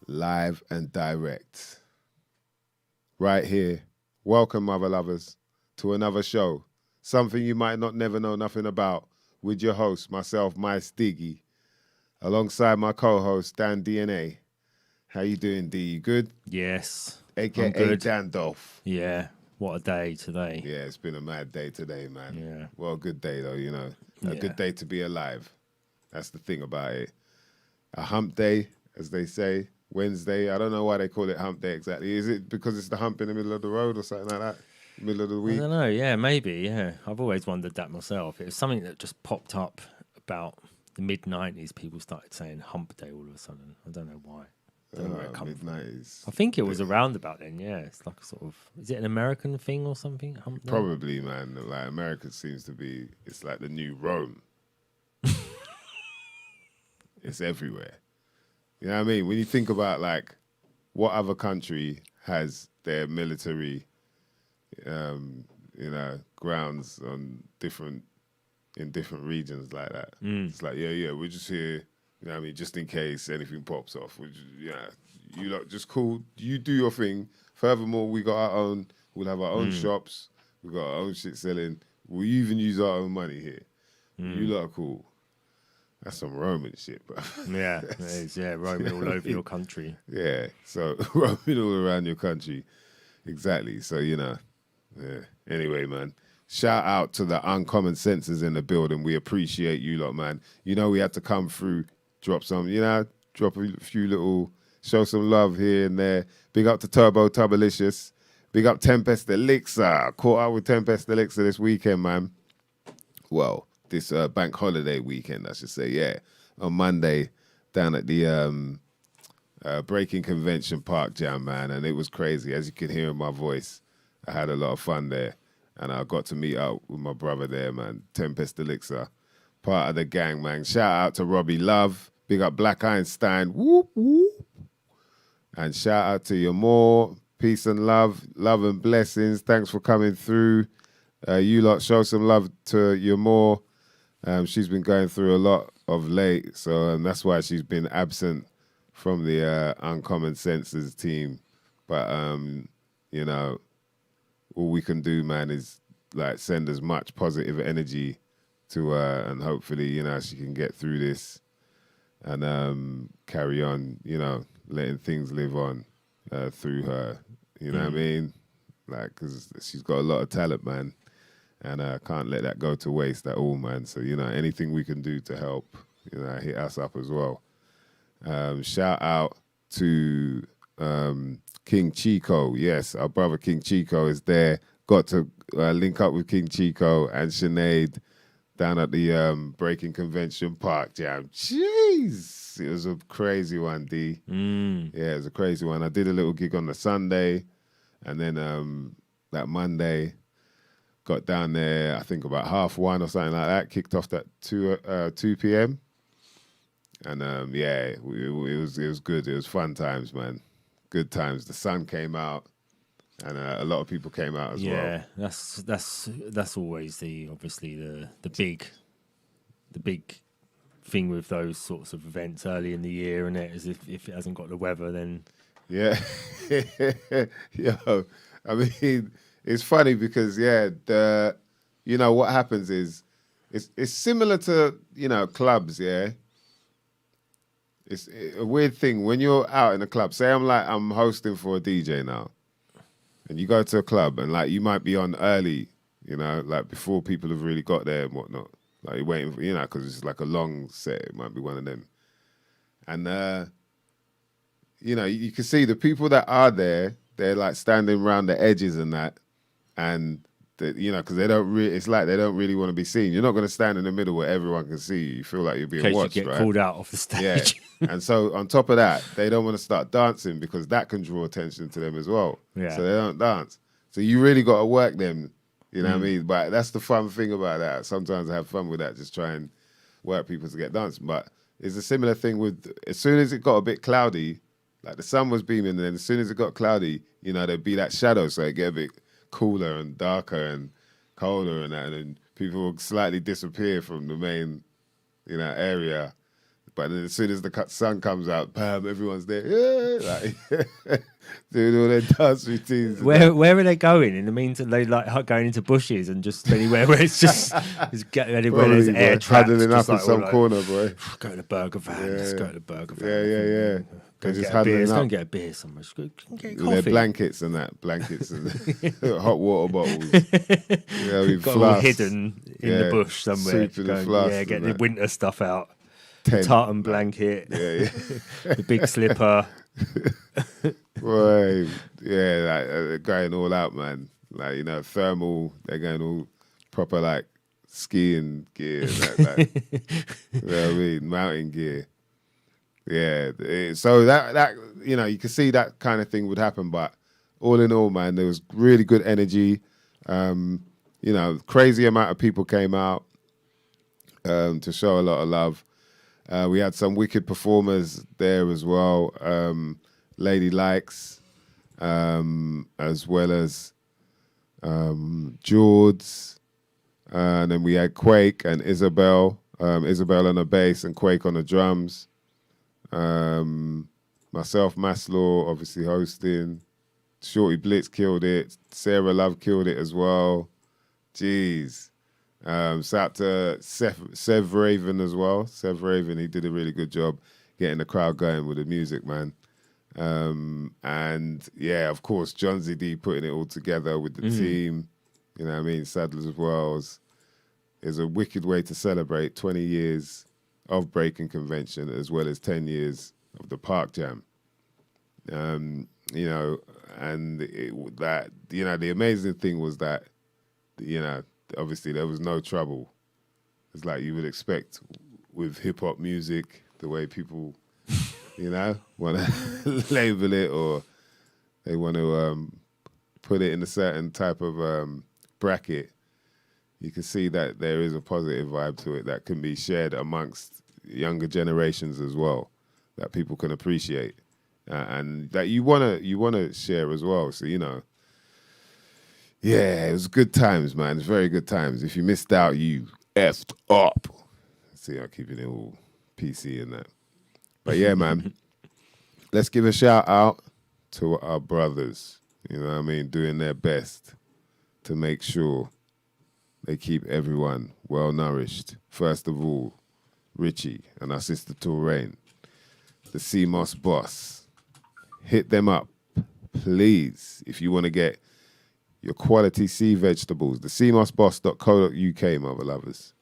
live and direct. Right here. Welcome, mother lovers, to another show. Something you might not never know nothing about with your host, myself, My Stiggy, alongside my co-host, Dan DNA. How you doing, D? You good? Yes, AKA I'm good. Dan Dolph. Yeah, what a day today. Yeah, it's been a mad day today, man. Yeah. Well, a good day, though, you know. A Yeah. good day to be alive. That's the thing about it. A hump day, as they say. Wednesday. I don't know why they call it hump day exactly. Is it because it's the hump in the middle of the road or something like that? Middle of the I week? don't know. Yeah, maybe. Yeah, I've always wondered that myself. It was something that just popped up about the mid-90s. People started saying hump day all of a sudden. I don't know why. I don't know where it comes from. Mid-90s. I think it was around about then. Yeah, it's like a sort of. Is it an American thing or something? Hump day? Probably, man. Like America seems to be. It's like the new Rome. It's everywhere. You know what I mean? When you think about like what other country has their military, grounds on different regions like that. It's like, yeah, we're just here. You know what I mean? Just in case anything pops off. You lot just cool. You do your thing. Furthermore, we got our own. We'll have our own shops. We got our own shit selling. We even use our own money here. You lot are cool. That's some Roman shit, bro. Yeah, it is. Yeah, roaming all over your country. Yeah, so roaming all around your country. Exactly. So, yeah. Anyway, man, shout out to the uncommon senses in the building. We appreciate you lot, man. You know, we had to come through, drop a few little, show some love here and there. Big up to Turbo Tubalicious. Big up Tempest Elixir. Caught up with Tempest Elixir this weekend, man. Well, this bank holiday weekend, I should say, yeah. On Monday, down at the Breaking Convention Park Jam, man, and it was crazy. As you can hear in my voice, I had a lot of fun there, and I got to meet up with my brother there, man, Tempest Elixir, part of the gang, man. Shout out to Robbie Love, big up Black Einstein, whoop, whoop. And shout out to your more peace and love and blessings. Thanks for coming through. You lot show some love to your more. She's been going through a lot of late, so that's why she's been absent from the Uncommon Senses team. But, all we can do, man, is like send as much positive energy to her, and hopefully, she can get through this and carry on, letting things live on through her. You know what I mean? Like, because she's got a lot of talent, man. And I can't let that go to waste at all, man. So, anything we can do to help, hit us up as well. Shout out to King Chico. Yes, our brother King Chico is there. Got to link up with King Chico and Sinead down at the Breaking Convention Park Jam. Jeez, it was a crazy one, D. Yeah, it was a crazy one. I did a little gig on the Sunday, and then that Monday, got down there, I think about 1:30 or something like that. Kicked off at 2 p.m. And it was good. It was fun times, man. Good times. The sun came out, and a lot of people came out as well. Yeah, that's always obviously the big thing with those sorts of events early in the year, and it is if it hasn't got the weather, then yeah, yo, I mean, it's funny because what happens is it's similar to clubs, yeah. It's a weird thing when you're out in a club. Say I'm hosting for a DJ now, and you go to a club and like you might be on early, like before people have really got there and whatnot. Like you're waiting for, because it's like a long set. It might be one of them, and you can see the people that are there. They're like standing around the edges and that, and because they don't really. It's like they don't really want to be seen. You're not going to stand in the middle where everyone can see you. You feel like you're being in case watched, you get right? called out off the stage. Yeah. And so on top of that, they don't want to start dancing because that can draw attention to them as well. Yeah. So they don't dance. So you really got to work them. You know what I mean? But that's the fun thing about that. Sometimes I have fun with that, just try and work people to get dancing. But it's a similar thing with as soon as it got a bit cloudy, like the sun was beaming, and then as soon as it got cloudy, there'd be that shadow, so it get a bit cooler and darker and colder and that, and then people would slightly disappear from the main, area But then as soon as the sun comes out, bam, everyone's there. Yeah, like, doing all their dance routines. and that. Where are they going? In the meantime, they like going into bushes and just anywhere where it's just anywhere there's Probably, air boy, trapped. huddling up Just in like, some all corner, boy. go to the burger van. Let's go to the burger van. Yeah. Go They're and just get a beer. huddling Let's go up. and get a beer somewhere. Just go get a With their coffee. blankets and hot water bottles. Yeah, with Got all flasks. hidden in the bush somewhere. Soup in Go the and, flask get and the that. winter stuff out. Tent. Tartan blanket. Yeah. The big slipper. Boy, yeah, like, they're going all out, man. Like, you know, thermal, they're going all proper, like, skiing gear. Like, you know what I mean? Mountain gear. Yeah. So that, you know, you can see that kind of thing would happen. But all in all, man, there was really good energy. You know, crazy amount of people came out to show a lot of love. We had some wicked performers there as well. Lady Likes, as well as George. And then we had Quake and Isabel. Isabel on the bass and Quake on the drums. Myself, Maslaw, obviously hosting. Shorty Blitz killed it. Sarah Love killed it as well. Jeez. Shout out to Sev Raven as well. Sev Raven, he did a really good job getting the crowd going with the music, man. And yeah, of course, Jonzi D putting it all together with the team. You know what I mean? Sadlers as well is a wicked way to celebrate 20 years of Breaking Convention as well as 10 years of the Park Jam. You know, and the amazing thing was that, you know, obviously there was no trouble. It's like you would expect with hip hop music, the way people, you know, want to label it or they want to put it in a certain type of bracket. You can see that there is a positive vibe to it that can be shared amongst younger generations as well, that people can appreciate and that you wanna share as well. So, you know, yeah, it was good times, man. It's very good times. If you missed out, you effed up. See, I'm keeping it all PC and that. But yeah, man, let's give a shout out to our brothers, you know what I mean, doing their best to make sure they keep everyone well nourished. First of all, Richie and our sister Touraine, the CMOS boss. Hit them up, please, if you want to get your quality sea vegetables. The cmosboss.co.uk, mother lovers.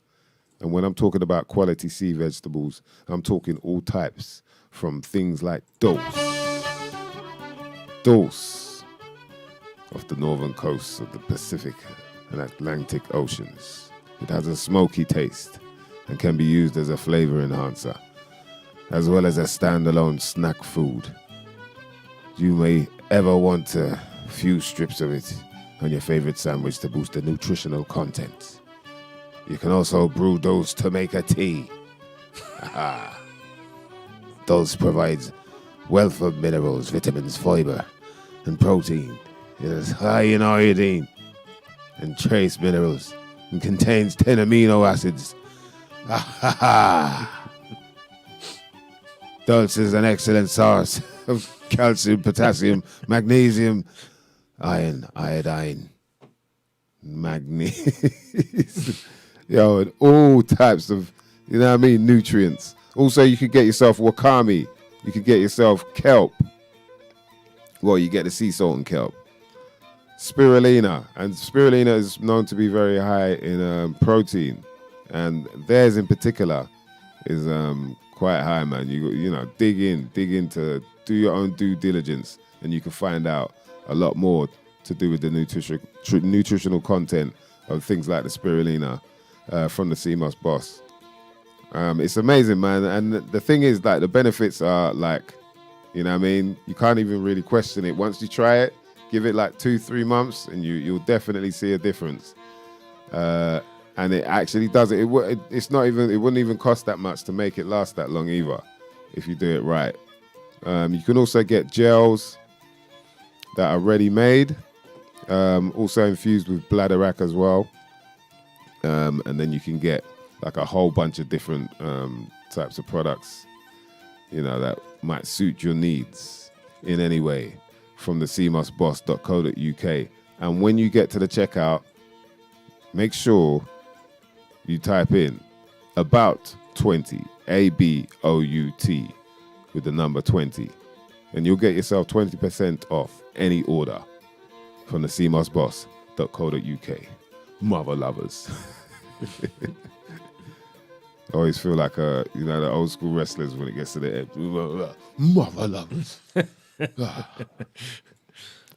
And when I'm talking about quality sea vegetables, I'm talking all types, from things like dulse off the northern coasts of the Pacific and Atlantic Oceans. It has a smoky taste and can be used as a flavor enhancer, as well as a standalone snack food. You may ever want a few strips of it on your favorite sandwich to boost the nutritional content. You can also brew those to make a tea. Those provides wealth of minerals, vitamins, fiber, and protein. It is high in iodine and trace minerals and contains 10 amino acids. Dulse is an excellent source of calcium, potassium, magnesium, iron, iodine, magnesium. Yo, and all types of, you know what I mean, nutrients. Also, you could get yourself wakame. You could get yourself kelp. Well, you get the sea salt and kelp. Spirulina. And spirulina is known to be very high in protein. And theirs in particular is quite high, man. You know, dig into, do your own due diligence, and you can find out a lot more to do with the nutritional content of things like the spirulina from the CMOS boss. It's amazing, man. And the thing is, like, the benefits are like, you know what I mean? You can't even really question it. Once you try it, give it like 2-3 months and you'll definitely see a difference. And it actually does it. It's not even, it wouldn't even cost that much to make it last that long either, if you do it right. You can also get gels that are ready made, also infused with bladderwrack as well. And then you can get like a whole bunch of different types of products, that might suit your needs in any way from the cmossboss.co.uk. And when you get to the checkout, make sure you type in about 20, ABOUT, with the number 20, and you'll get yourself 20% off any order from the cmossboss.co.uk. Mother lovers. I always feel like the old school wrestlers when it gets to the end. Mother lovers.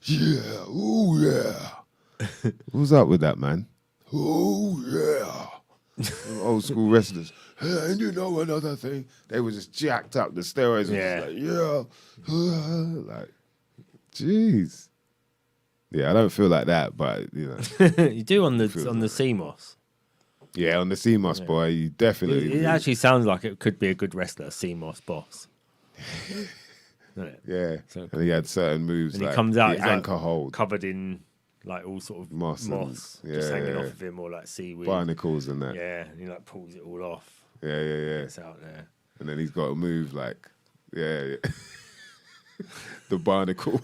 Yeah, oh yeah. What's up with that, man? Oh yeah. Old school wrestlers. Hey, and you know another thing? They were just jacked up. The steroids were just like, like, jeez. Yeah, I don't feel like that, but you do on the CMOS. Yeah, on the CMOS, boy, you definitely. It actually sounds like it could be a good wrestler, CMOS boss. Yeah, so, and he had certain moves, and like he comes out the anchor hold, covered in like all sort of moss just hanging off of him, or like seaweed, barnacles and that. Yeah, and he like pulls it all off. Yeah. It's out there, and then he's got a move like, the barnacle,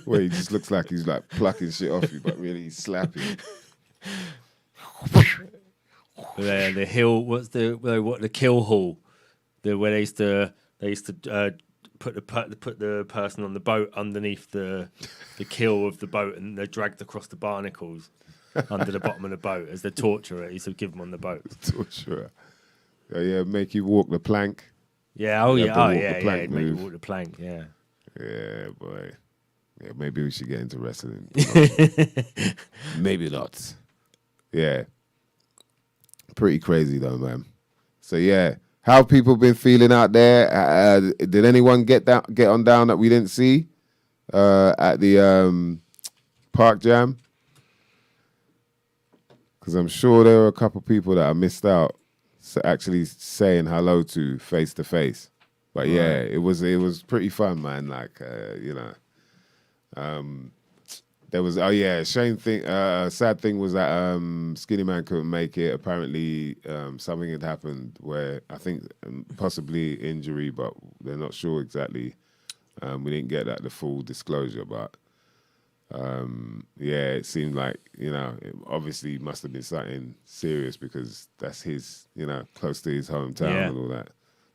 where he just looks like he's like plucking shit off you, but really he's slapping. The hill, what's the kill hall? Where they used to put the person on the boat underneath the keel of the boat, and they're dragged across the barnacles under the bottom of the boat as the torturer. He used to give them on the boat. Torturer. Yeah, make you walk the plank. Yeah, make you walk the plank. Yeah. Yeah, boy. Yeah, maybe we should get into wrestling. Maybe not. Yeah. Pretty crazy though, man. So yeah, how have people been feeling out there? Did anyone get on down that we didn't see at the Park Jam? Because I'm sure there were a couple people that I missed out, actually saying hello to face to face. But yeah, it was pretty fun, man. Like there was sad thing was that Skinny Man couldn't make it. Apparently something had happened where I think possibly injury, but they're not sure exactly. We didn't get the full disclosure, but it seemed like it obviously must have been something serious because that's his close to his hometown and all that.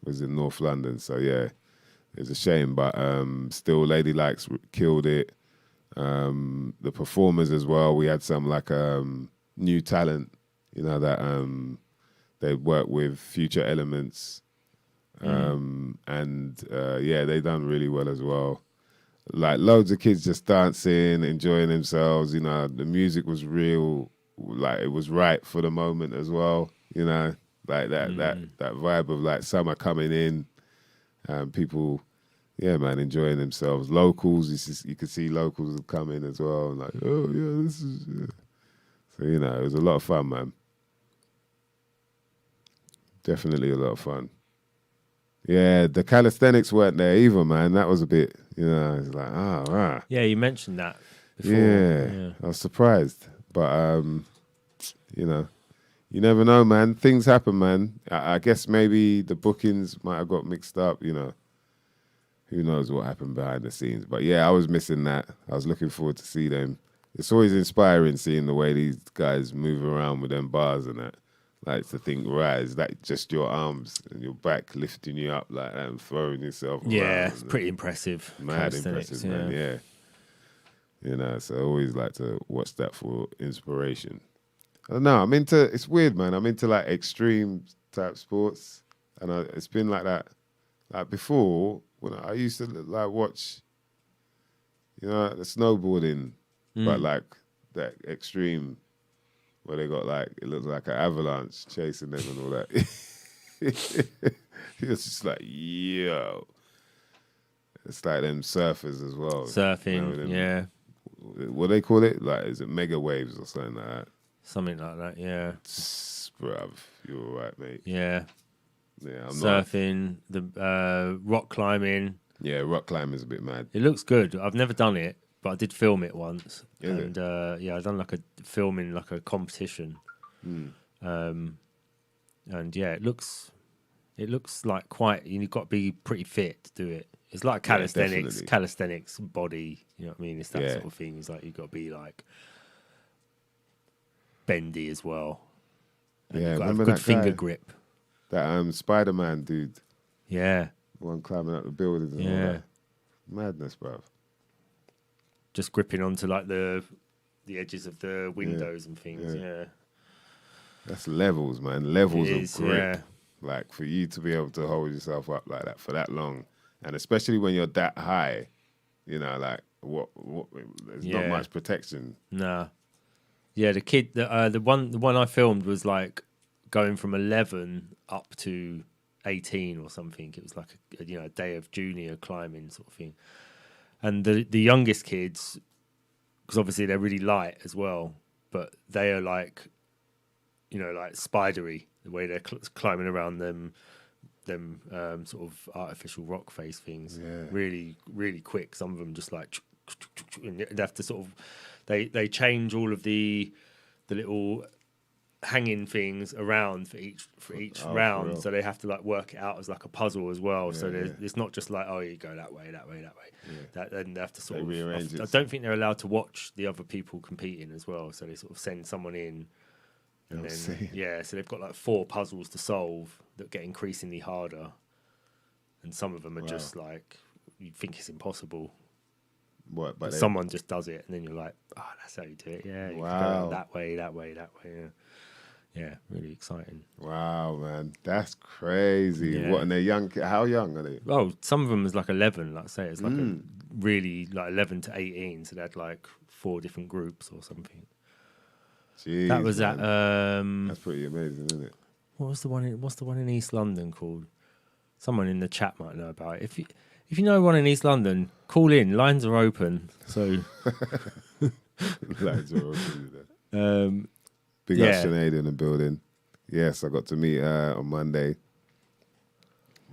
It was in North London, so yeah, it was a shame, but still Lady Likes killed it. The performers as well. We had some new talent, that they worked with Future Elements, and they done really well as well. Like loads of kids just dancing, enjoying themselves. The music was real, like it was right for the moment as well. Like that vibe of like summer coming in, people. Yeah, man, enjoying themselves. Locals, you could see locals coming as well. Like, oh yeah, this is. Yeah. So it was a lot of fun, man. Definitely a lot of fun. Yeah, the calisthenics weren't there either, man. That was a bit, it's like, wow. Yeah, you mentioned that before. Yeah, I was surprised, but you never know, man. Things happen, man. I guess maybe the bookings might have got mixed up, Who knows what happened behind the scenes. But yeah, I was missing that. I was looking forward to see them. It's always inspiring seeing the way these guys move around with them bars and that. Like to think, right, is that just your arms and your back lifting you up like that and throwing yourself around? Yeah, it's pretty impressive. Mad impressive, man, yeah. So I always like to watch that for inspiration. I don't know, it's weird, man. I'm into like extreme type sports. And it's been like that. Like before, when I used to like watch, the snowboarding, but like that extreme where they got like, it looks like an avalanche chasing them and all that. It's just like, yo. It's like them surfers as well. Surfing, yeah. What do they call it? Like, is it mega waves or something like that? Something like that, yeah. Bruv, you're all right, mate. Yeah. Yeah, I'm surfing, the rock climbing. Yeah, rock climbing is a bit mad. It looks good. I've never done it, but I did film it once. Is it? I've done like a competition. And yeah, it looks It looks like quite. You've got to be pretty fit to do it. It's like Yeah, calisthenics, definitely. calisthenics body. You know what I mean? It's that Yeah. sort of thing. It's like you've got to be like bendy as well. And Yeah, you've got to have remember good that finger guy? grip. That Spider-Man dude, Yeah, the one climbing up the buildings and all yeah. that. Madness, bruv. Just gripping onto like the edges of the windows and things. Yeah, That's levels, man. Levels it of is. grip. Yeah, Like for you to be able to hold yourself up like that for that long, and especially when you're that high, you know, like what there's not Yeah. much protection. nah. Yeah, the one I filmed was like going from 11 up to 18 or something. It was like a day of junior climbing sort of thing. And the youngest kids, because obviously they're really light as well, but they are like, like spidery the way they're climbing around them sort of artificial rock face things. Yeah. Really, really quick. Some of them just like, and they have to sort of, they change all of the little hanging things around for each Oh, for round, real? so they have to like work it out as like a puzzle as well. So Yeah. it's not just like, oh, you go that way. Then they have to sort They of rearrange I it. don't think they're allowed to watch the other people competing as well, so they sort of send someone in and I then see. so they've got like 4 puzzles to solve that get increasingly harder, and some of them are just like you think it's impossible. What? But But someone just does it, and then you're like, "Oh, that's how you do it." Yeah, you can go around that way. Yeah, really exciting. wow, man, that's crazy. Yeah. What? And they're young. How young are they? Oh, some of them is like 11. Like I say, it's like a really like 11 to 18. So they had like 4 different groups or something. Jeez, That was man. at That's pretty amazing, isn't it? what's the one in East London called? Someone in the chat might know about it. If you know one in East London, call in. Lines are open. So Lads are open with that. Big up yeah. Sinead in the building. Yes, I got to meet her on Monday.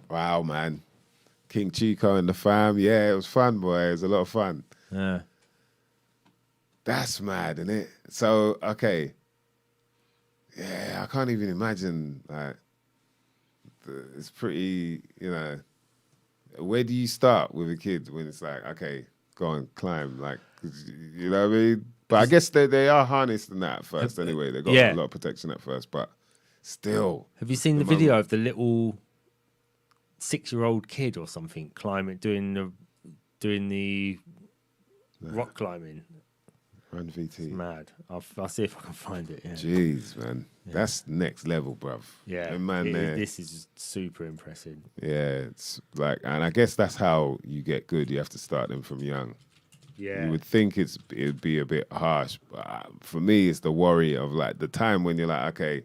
Wow, man. King Chico and the fam. Yeah, it was fun, boy. It was a lot of fun. Yeah. That's mad, isn't it? So, okay. Yeah, I can't even imagine. Like, it's pretty, where do you start with a kid when it's like, okay, go and climb? Like, 'cause you know what I mean? But I guess they are harnessed in that at first anyway. They got a lot of protection at first, but still. Have you seen the video of the little 6-year-old kid or something climbing, doing the rock climbing? Run VT. It's mad. I'll see if I can find it. Yeah. Jeez, man. That's next level, bruv. Yeah, Them man there. this is just super impressive. Yeah, it's like, and I guess that's how you get good. You have to start them from young. Yeah, You would think it'd be a bit harsh, but for me, it's the worry of like the time when you're like, okay,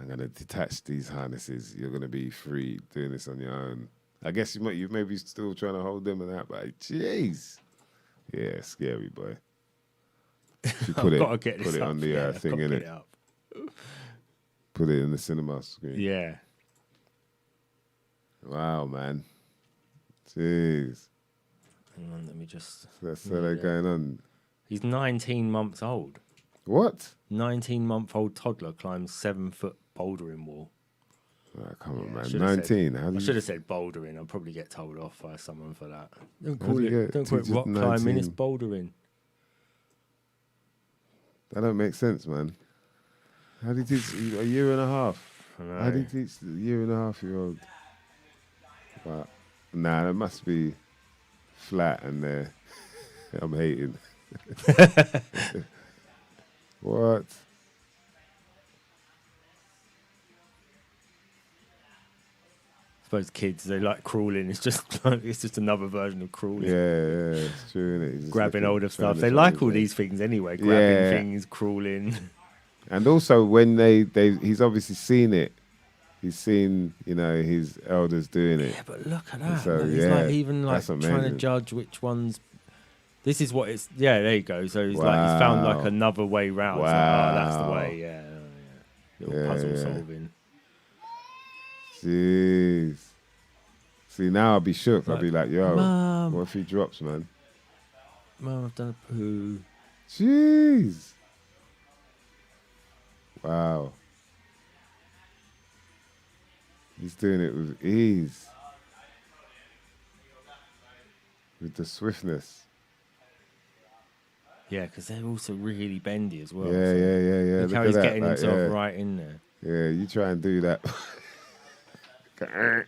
I'm gonna detach these harnesses. You're gonna be free doing this on your own. I guess you may be still trying to hold them and that, but jeez, yeah, scary boy. You put I've it, got to get this put it up. on the Yeah, I've thing got to in get it. up. Put it in the cinema screen. Yeah, Wow, man. Jeez. hang on, let me just. That's so they're going on. He's 19 months old. What? 19-month-old toddler climbs 7-foot bouldering wall. Oh, come on, I man. should have 19. How do I you should have said bouldering. I'll probably get told off by someone for that. Don't How do call you it. get Don't call it teachers rock climbing. It's 19? bouldering. That don't make sense, man. How do you teach a year and a half? I know. How do you teach a year and a half year old? But nah, that must be flat and there. I'm hating. What? I suppose kids, they like crawling. It's just another version of crawling. Yeah, it's true, innit? You're just Grabbing looking- hold of trying stuff. to They find like his all way. these things anyway. Grabbing Yeah. things, crawling. And also when he's obviously seen it. He's seen, his elders doing it. Yeah, but look at that. So, He's yeah, like even like that's trying to amazing. judge which ones. This is what it's. Yeah, there you go. So he's found like Wow. another way round. It's like, oh, that's the Wow. way. Yeah. Little Yeah, puzzle yeah. solving. Jeez. See, now I'll be shook. I'll be like, yo, Mum, what if he drops, man? Mum, I've done a poo. Jeez. Wow. He's doing it with ease, with the swiftness. Yeah, because they're also really bendy as well. Yeah, so yeah. Look how at he's that. getting like, himself yeah. right in there. Yeah, you try and do that. You're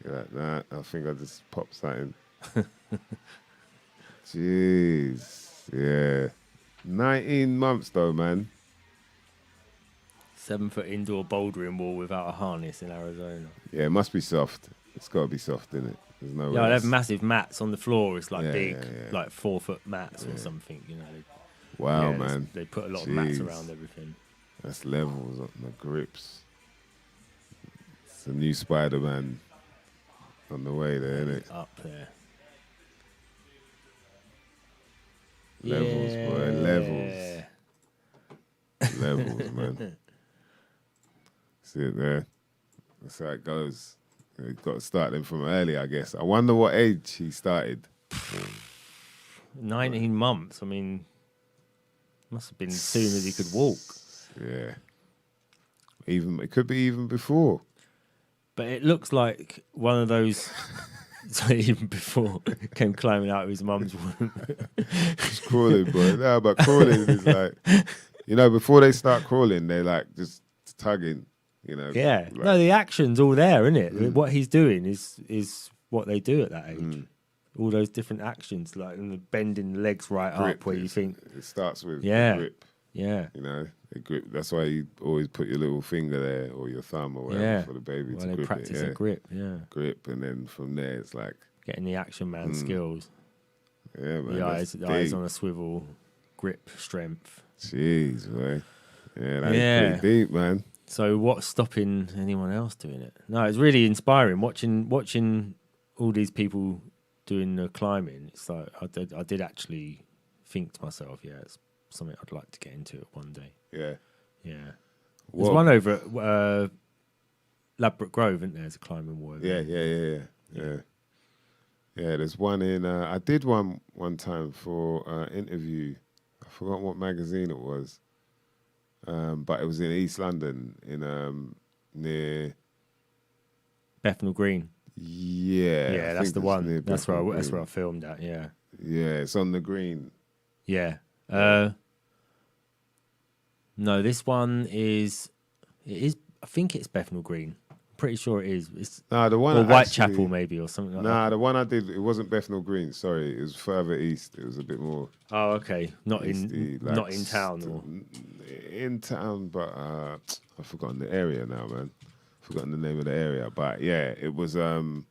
like, nah, I think I just popped something. Jeez. Yeah. 19 months though, man. 7-foot indoor bouldering wall without a harness in Arizona. Yeah, it must be soft. It's got to be soft, innit? There's no way. Yeah, they have else. massive mats on the floor. It's like Yeah, big, yeah. like 4-foot mats or something. You know. Wow, Yeah, man. they put a lot of mats Jeez. around everything. That's levels on the grips. It's a new Spider-Man on the way there, innit? Up there. Levels, boy. Levels. Yeah. Levels, man. See it there? That's how it goes. You've got to start them from early, I guess. I wonder what age he started. 19 months. I mean, must have been as soon as he could walk. Yeah. It could be even before. But it looks like one of those. So even before came climbing out of his mum's womb. Just crawling, boy. No, but crawling is like, before they start crawling, they're like just tugging, Yeah. Like, No, the action's all there, isn't it? What he's doing is what they do at that age. All those different actions, like bending the legs right grip, up, where you think it starts with Yeah. grip. Yeah. A grip. That's why you always put your little finger there or your thumb or whatever for the baby Well, to they grip practice it. a grip, yeah. Grip, and then from there it's like, Getting the action man skills. yeah, man. The that's eyes deep. on a swivel, grip, strength. Jeez, man. Yeah, that's Yeah. pretty deep, man. So what's stopping anyone else doing it? No, it's really inspiring watching all these people doing the climbing. It's like I did actually think to myself, yeah, it's something I'd like to get into one day. Yeah. Yeah. There's What- one over at Ladbroke Grove, isn't there? There's a climbing wall. over Yeah, there. yeah. Yeah, there's one in. I did one time for interview. I forgot what magazine it was, but it was in East London, in near. Bethnal Green. Yeah, I Yeah, that's think the it's one. near That's Bethnal where Green. I filmed at. Yeah. Yeah, it's on the green. Yeah. No, this one is. It is. I think it's Bethnal Green. I'm pretty sure it is. It's Nah, the one or I Whitechapel actually- maybe or something like Nah, that. the one I did, it wasn't Bethnal Green. Sorry, it was further east. It was a bit more Oh, okay. Not easty, in not in town or. in town, but I've forgotten the area now, man. Forgotten the name of the area, but yeah, it was it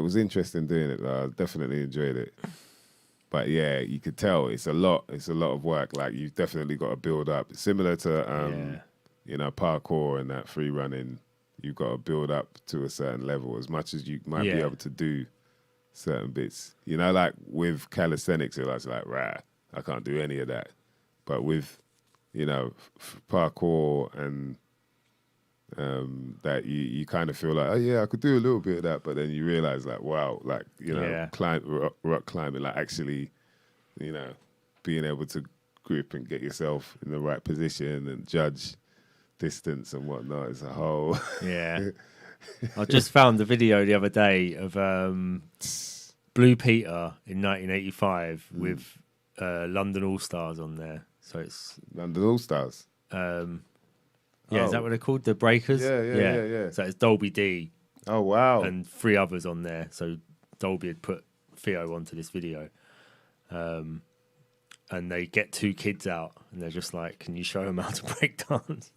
was interesting doing it. I definitely enjoyed it. But yeah, you could tell it's a lot of work. Like you've definitely got to build up. Similar to parkour and that free running, you've got to build up to a certain level as much as you might be able to do certain bits. Like with calisthenics, it's like, right, I can't do any of that. But with, parkour and that you kind of feel like, oh yeah, I could do a little bit of that, but then you realize like, wow, like, rock climbing, like actually, being able to grip and get yourself in the right position and judge distance and whatnot is a whole. Yeah. I just found the video the other day of Blue Peter in 1985 with London All Stars on there. So it's London All Stars. is that what they're called? The Breakers? Yeah. So it's Dolby D Oh wow. and 3 others on there. So Dolby had put Theo onto this video. And they get 2 kids out and they're just like, can you show them how to break dance?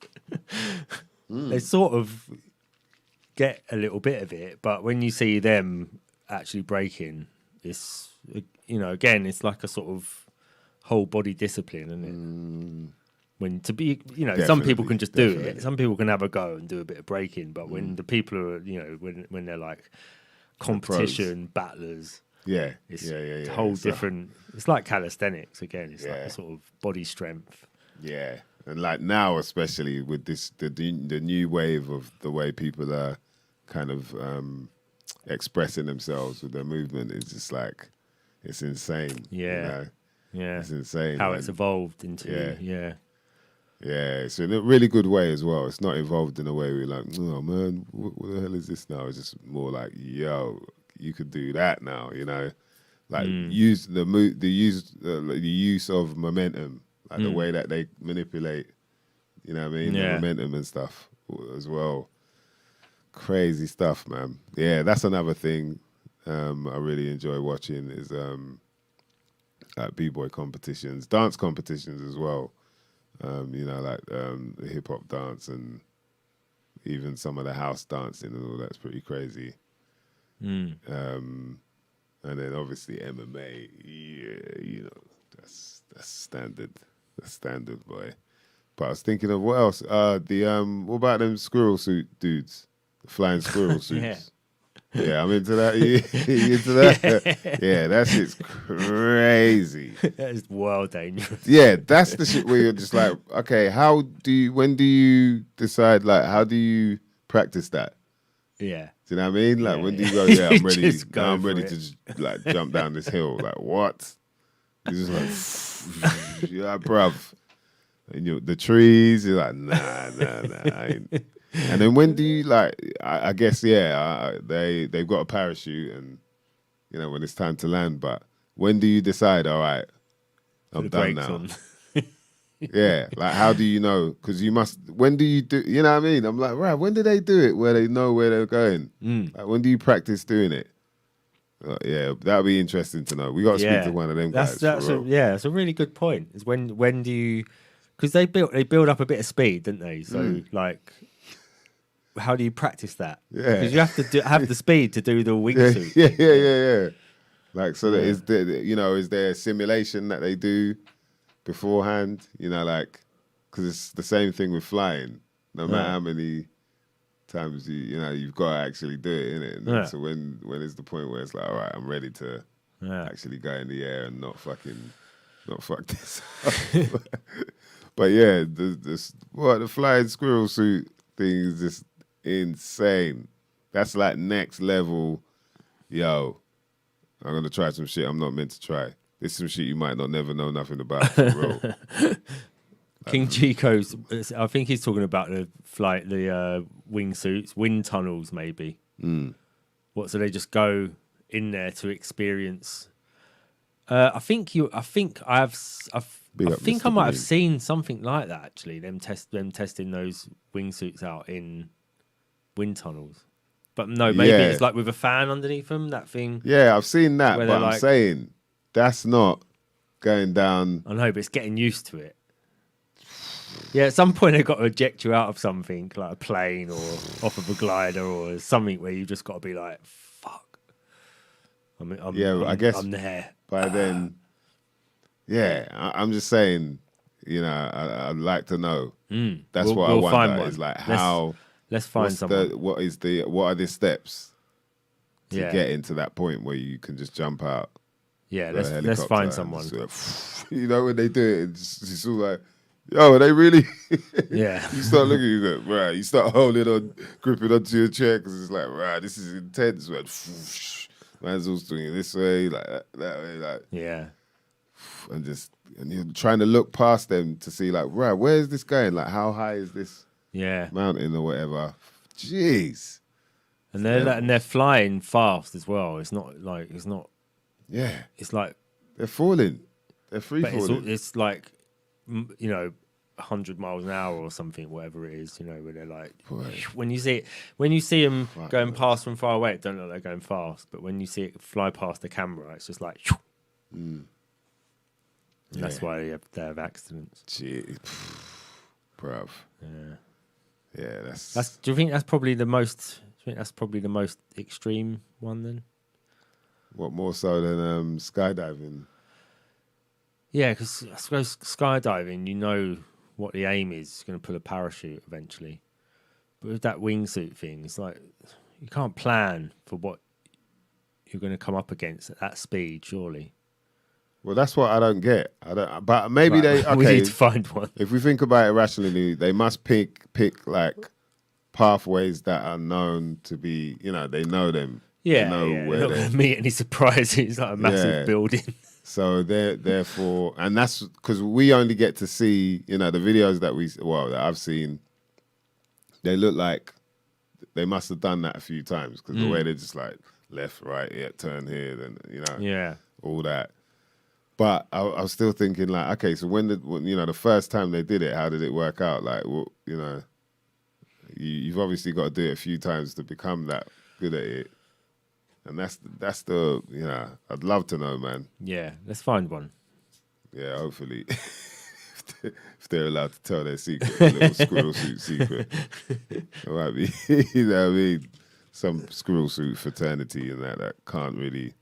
They sort of get a little bit of it, but when you see them actually breaking, it's, again, it's like a sort of whole body discipline, isn't it? When to be, some people can just do it. Some people can have a go and do a bit of breaking, but when the people are, when they're like competition battlers, Yeah. it's yeah. a whole different. It's like calisthenics again. It's like Yeah. a sort of body strength. Yeah, and like now, especially with this, the new wave of the way people are kind of expressing themselves with their movement is just like, it's insane. Yeah. Yeah, It's insane. how man. it's evolved into. Yeah. Yeah, Yeah, it's in a really good way as well. It's not involved in a way where you're like, oh man, what the hell is this now? It's just more like, yo, you could do that now, you know? Like use the use of momentum, like the way that they manipulate, you know what I mean? The momentum and stuff as well. Crazy stuff, man. Yeah, that's another thing I really enjoy watching is like b-boy competitions, dance competitions as well. You know, like the hip hop dance and even some of the house dancing and all that's pretty crazy. And then obviously MMA, yeah, you know, that's standard. That's standard, boy. But I was thinking of what else? What about them squirrel suit dudes? The flying squirrel suits. Yeah, I'm into that. You into that? Yeah, that shit's crazy. That is well dangerous. Yeah, that's the shit where you're just like, okay, when do you decide, like, how do you practice that? Yeah. Do you know what I mean? Like, when do you go, yeah, I'm ready, now I'm ready it. to just, like, jump down this hill. Like, what? You're just like, you're like, bruv. And the trees, you're like, nah, I ain't. And then when do you, like, I guess, yeah, they've got a parachute and, you know, when it's time to land, but when do you decide, all right, I'm done now? Yeah, like, how do you know? Because you must, when do you do, you know what I mean? I'm like, right, when do they do it where they know where they're going? Like, when do you practice doing it? Yeah, that'd be interesting to know. We got to speak to one of them guys. That's a really good point. Is when do you, because they build up a bit of speed, didn't they? So like, how do you practice that? Yeah, because you have to have the speed to do the wingsuit. Yeah. Like, so that is there a simulation that they do beforehand? You know, like, because it's the same thing with flying. No matter how many times you've got to actually do it, innit? And so when is the point where it's like, all right, I'm ready to actually go in the air and not fuck this up. But yeah, the flying squirrel suit thing is just insane. That's like next level. Yo, I'm gonna try some shit I'm not meant to try. This is some shit you might not never know nothing about. For real. King Chico's, I think he's talking about the wingsuits, wind tunnels, maybe. So they just go in there to experience. I think I might have seen something like that actually. Them testing those wingsuits out in wind tunnels, but no, maybe it's like with a fan underneath them. That thing. Yeah, I've seen that, but I'm saying that's not going down. I know, but it's getting used to it. Yeah, at some point they've got to eject you out of something, like a plane or off of a glider or something where you just got to be like, fuck. I guess I'm there. By then, I'm just saying, I'd like to know. That's what I wonder is like how. Let's find someone. What are the steps to get into that point where you can just jump out? Yeah, let's find someone. Just, when they do it, it's all like, yo, are they really? Yeah. You start looking, you go, right. You start gripping onto your chair because it's like, right, this is intense. Right. Man's all swinging this way, like that way, like. Yeah. And you're trying to look past them to see, like, right, where is this going? Like, how high is this mountain or whatever? Jeez. And they're flying fast as well. It's not. Yeah. It's like they're falling. They're free falling. It's like, 100 miles an hour or something, whatever it is. Where they're like, when you see them going past from far away, it don't look like they're going fast. But when you see it fly past the camera, it's just like. That's why they have accidents. Gee, bruv. Yeah, that's. Do you think that's probably the most? Extreme one then? What, more so than skydiving? Yeah, because I suppose skydiving, what the aim is. It's going to pull a parachute eventually. But with that wingsuit thing, it's like you can't plan for what you're going to come up against at that speed, surely. Well, that's what I don't get. But maybe we need to find one. If we think about it rationally, they must pick like pathways that are known to be, they know them. Yeah, they're not going to meet any surprises. Like a massive building. So therefore, and that's because we only get to see, you know, the videos that I've seen. They look like they must have done that a few times because the way they're just like left, right, yeah, turn here, then all that. But I was still thinking like, okay, so when the first time they did it, how did it work out? Like, well, you know, you've obviously got to do it a few times to become that good at it. And that's the, you know, I'd love to know, man. Yeah, let's find one. Yeah, hopefully. If they're allowed to tell their secret, a little squirrel suit secret. It might be, you know what I mean? Some squirrel suit fraternity and that can't really,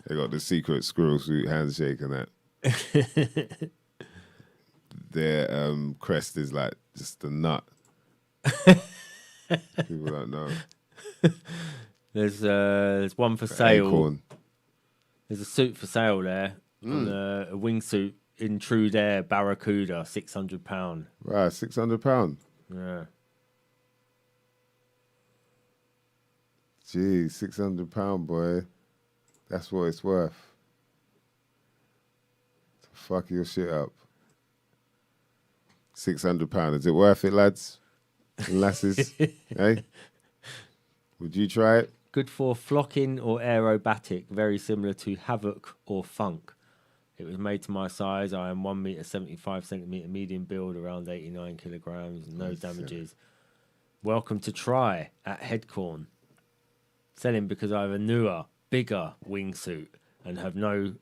they got the secret squirrel suit handshake and that. Their crest is like just a nut. People don't know. There's one for sale. Acorn. There's a suit for sale there. A wingsuit in True Air Barracuda, £600. Right, £600. Yeah. Gee, £600, boy. That's what it's worth. To fuck your shit up. £600. Is it worth it, lads and lasses? Hey? Would you try it? Good for flocking or aerobatic, very similar to Havoc or Funk. It was made to my size. I am 1 meter 75 centimeter medium build, around 89 kilograms, no damages. Welcome to try at Headcorn. Selling because I have a newer, bigger wingsuit and have no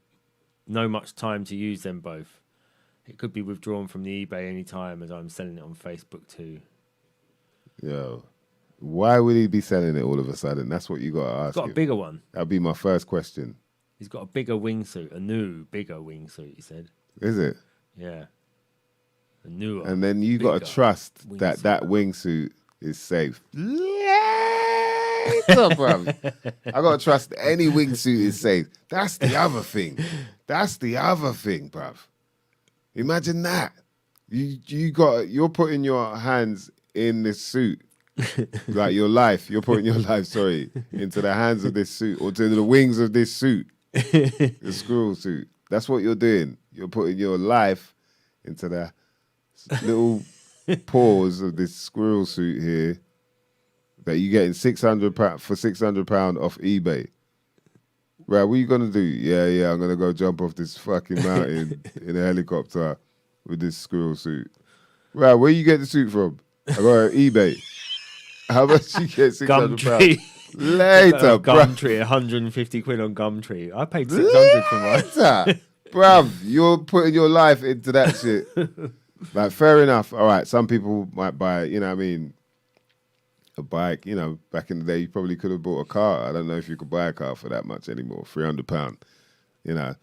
much time to use them both. It could be withdrawn from the eBay anytime, as I'm selling it on Facebook too. Yo, why would he be selling it all of a sudden? That's what you got to ask. Got a bigger one. That'd be my first question. He's got a bigger wingsuit, a new, bigger wingsuit, he said. Is it? Yeah. A newer. And then you got to trust that wingsuit is safe. Later, bruv. I got to trust any wingsuit is safe. That's the other thing. Bruv. Imagine that. You're putting your hands in this suit. Like your life. You're putting your life, into the hands of this suit or to the wings of this suit. The squirrel suit. That's what you're doing. You're putting your life into the little paws of this squirrel suit here that you're getting £600 for £600 off eBay. Right, what are you gonna do? Yeah, I'm gonna go jump off this fucking mountain in a helicopter with this squirrel suit. Right, where you get the suit from? I got it on eBay. How much you get £600? Later, Gumtree, 150 quid on Gumtree. I paid 600 for mine. Bruv, you're putting your life into that shit. Like, fair enough. All right, some people might buy, you know what I mean, a bike. You know, back in the day, you probably could have bought a car. I don't know if you could buy a car for that much anymore, £300, you know.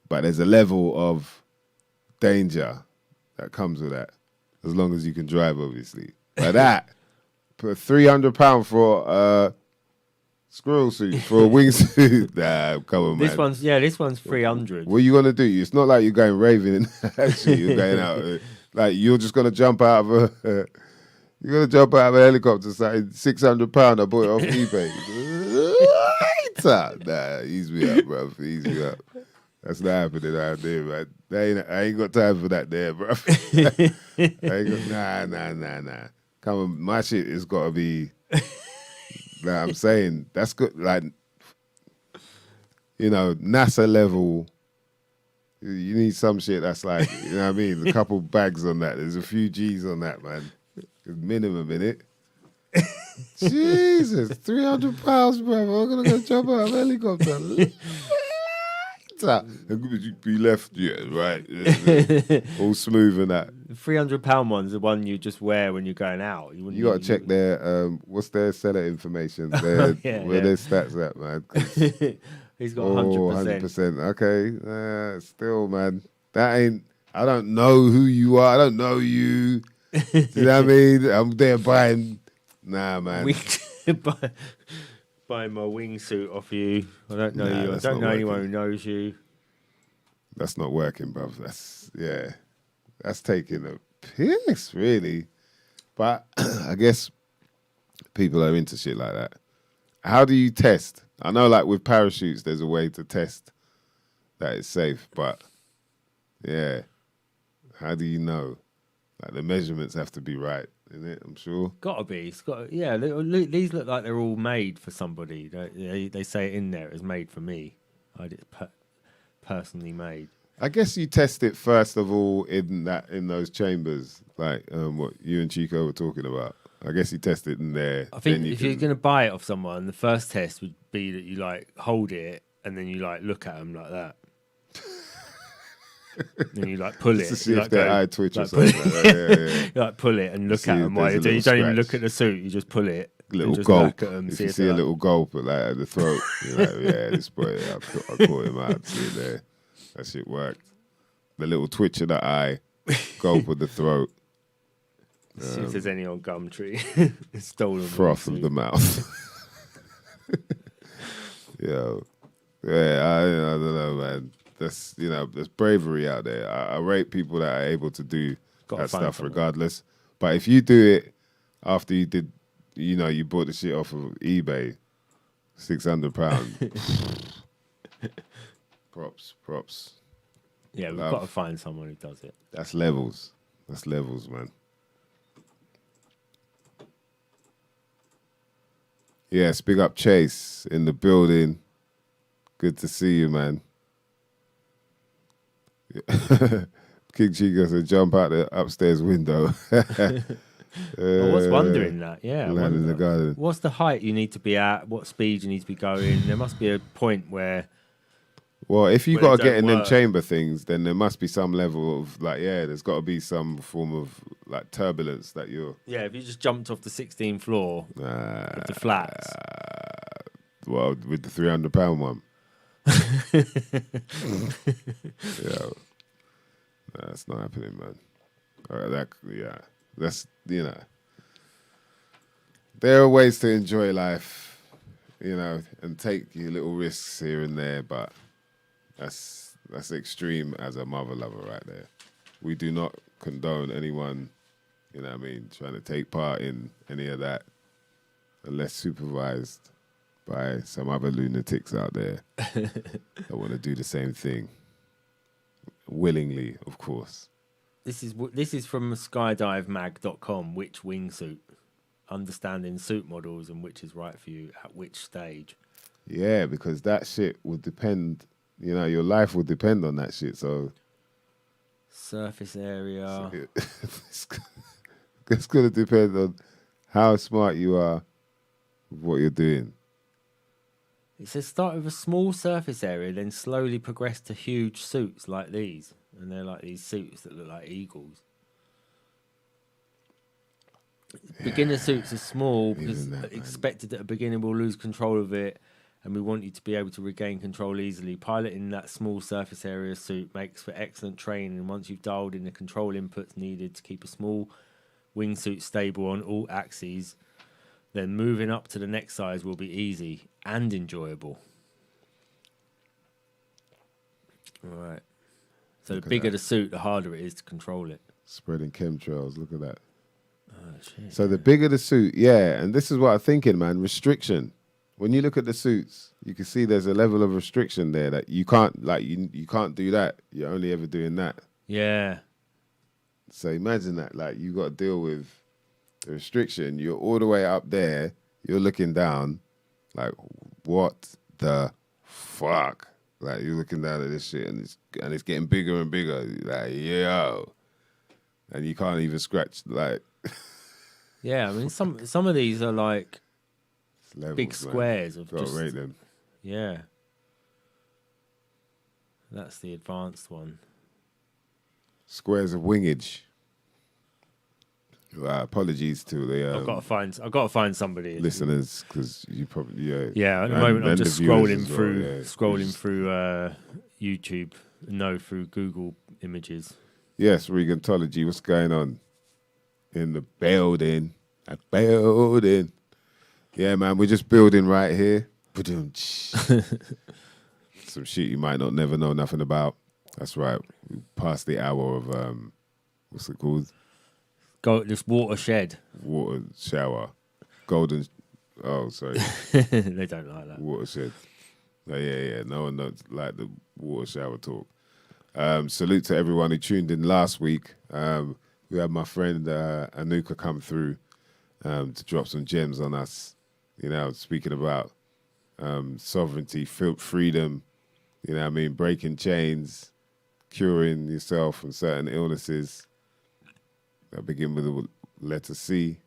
But there's a level of danger that comes with that, as long as you can drive, obviously. But that, put £300 for squirrel suit, for a wingsuit. Nah, come on, man. This one's 300. What are you gonna do? It's not like you're going raving. Actually, you're going out. Like you're just gonna jump out of a. You're gonna jump out of a helicopter saying £600. I bought it off eBay. Nah, ease me up, bro. Ease me up. That's not happening out there, man. I ain't got time for that there, bro. Nah. Come on, my shit has got to be. Nah, I'm saying that's good. Like, you know, NASA level. You need some shit that's like, you know what I mean? A couple bags on that. There's a few G's on that, man. Minimum in it. Jesus, £300, bro. I'm gonna go jump out of a helicopter. Be left, yeah, right. All smooth and that. The £300 one's the one you just wear when you're going out. You got to check their what's their seller information, where their stats at, man. He's got 100%. 100%. Okay, still, man, that ain't. I don't know who you are. I don't know you. Do you know what I mean? I'm there buying. Nah, man. Buying my wingsuit off you. I don't know you. I don't know anyone who knows you. That's not working, bruv. That's taking a piss, really. But I guess people are into shit like that. How do you test? I know, like with parachutes, there's a way to test that it's safe. But yeah, how do you know? Like the measurements have to be right, innit? I'm sure. Gotta be. It's got. Yeah, these look like they're all made for somebody. They say it in there. It was made for me. It's personally made. I guess you test it first of all in those chambers, like what you and Chico were talking about. I guess you test it in there. I think if you're going to buy it off someone, the first test would be that you like hold it and then you like look at them like that. Then you like pull it. To see you, if like, their go, eye twitch or like, something. Like that. Yeah. You like pull it and look See at if them while there's you a do. You don't even little look at the suit. You just pull it. Little and just gulp. look at them, If see you see a little gulp at the throat, you're like, yeah, this boy, I caught him out. See it there. That shit worked. The little twitch of the eye, gulp of the throat. See if there's any on Gumtree. Stolen Froth of the mouth. Yo. Yeah, I don't know, man. There's bravery out there. I rate people that are able to do that stuff regardless. But if you do it after you did, you bought the shit off of eBay, £600. Props. Yeah, we've got to find someone who does it. That's levels. That's levels, man. Yes, big up Chase in the building. Good to see you, man. King Chico said, jump out the upstairs window. I was wondering that, yeah. Land in the garden. What's the height you need to be at? What speed you need to be going? There must be a point where... Well, if you got to get in them chamber things, then there must be some level of, like, there's got to be some form of, like, turbulence that you're... Yeah, if you just jumped off the 16th floor of the flats. Well, with the £300 one. Yeah, that's not happening, man. All right, that's there are ways to enjoy life, and take your little risks here and there, but that's extreme as a mother lover right there. We do not condone anyone, trying to take part in any of that unless supervised by some other lunatics out there that want to do the same thing. Willingly, of course. This is from skydivemag.com, which wingsuit. Understanding suit models and which is right for you at which stage. Yeah, because that shit would depend, your life would depend on that shit, so... Surface area. It's going to depend on how smart you are with what you're doing. It says start with a small surface area, then slowly progress to huge suits like these. And they're like these suits that look like eagles. Yeah. Beginner suits are small because expected that a beginner will lose control of it, and we want you to be able to regain control easily. Piloting that small surface area suit makes for excellent training once you've dialed in the control inputs needed to keep a small wingsuit stable on all axes. Then moving up to the next size will be easy and enjoyable. All right. So the bigger the suit, the harder it is to control it. Spreading chemtrails, look at that. Oh, shit. So the bigger the suit, and this is what I'm thinking, man, restriction. When you look at the suits, you can see there's a level of restriction there that you can't, like, you can't do that. You're only ever doing that. Yeah. So imagine that, like, you got to deal with the restriction. You're all the way up there. You're looking down, like, what the fuck? Like, you're looking down at this shit, and it's getting bigger and bigger. Like, yo. And you can't even scratch, like... Yeah, I mean, some of these are, like, levels, big squares of Gotta just... rate them. Yeah. That's the advanced one. Squares of wingage. Apologies to the I've got to find somebody listeners, because you probably yeah. At the moment, I'm just scrolling through through YouTube, through Google Images. Yes, Regantology. What's going on in the building? A building. Yeah, man, we're just building right here. Some shit you might not never know nothing about. That's right. We passed the hour of what's it called? This watershed. Water shower. Golden. Oh, sorry. They don't like that. Watershed. Yeah. No one knows like the water shower talk. Salute to everyone who tuned in last week. We had my friend Anuka come through to drop some gems on us. You know, speaking about sovereignty, freedom. You know what I mean? Breaking chains, curing yourself from certain illnesses. I begin with the letter C.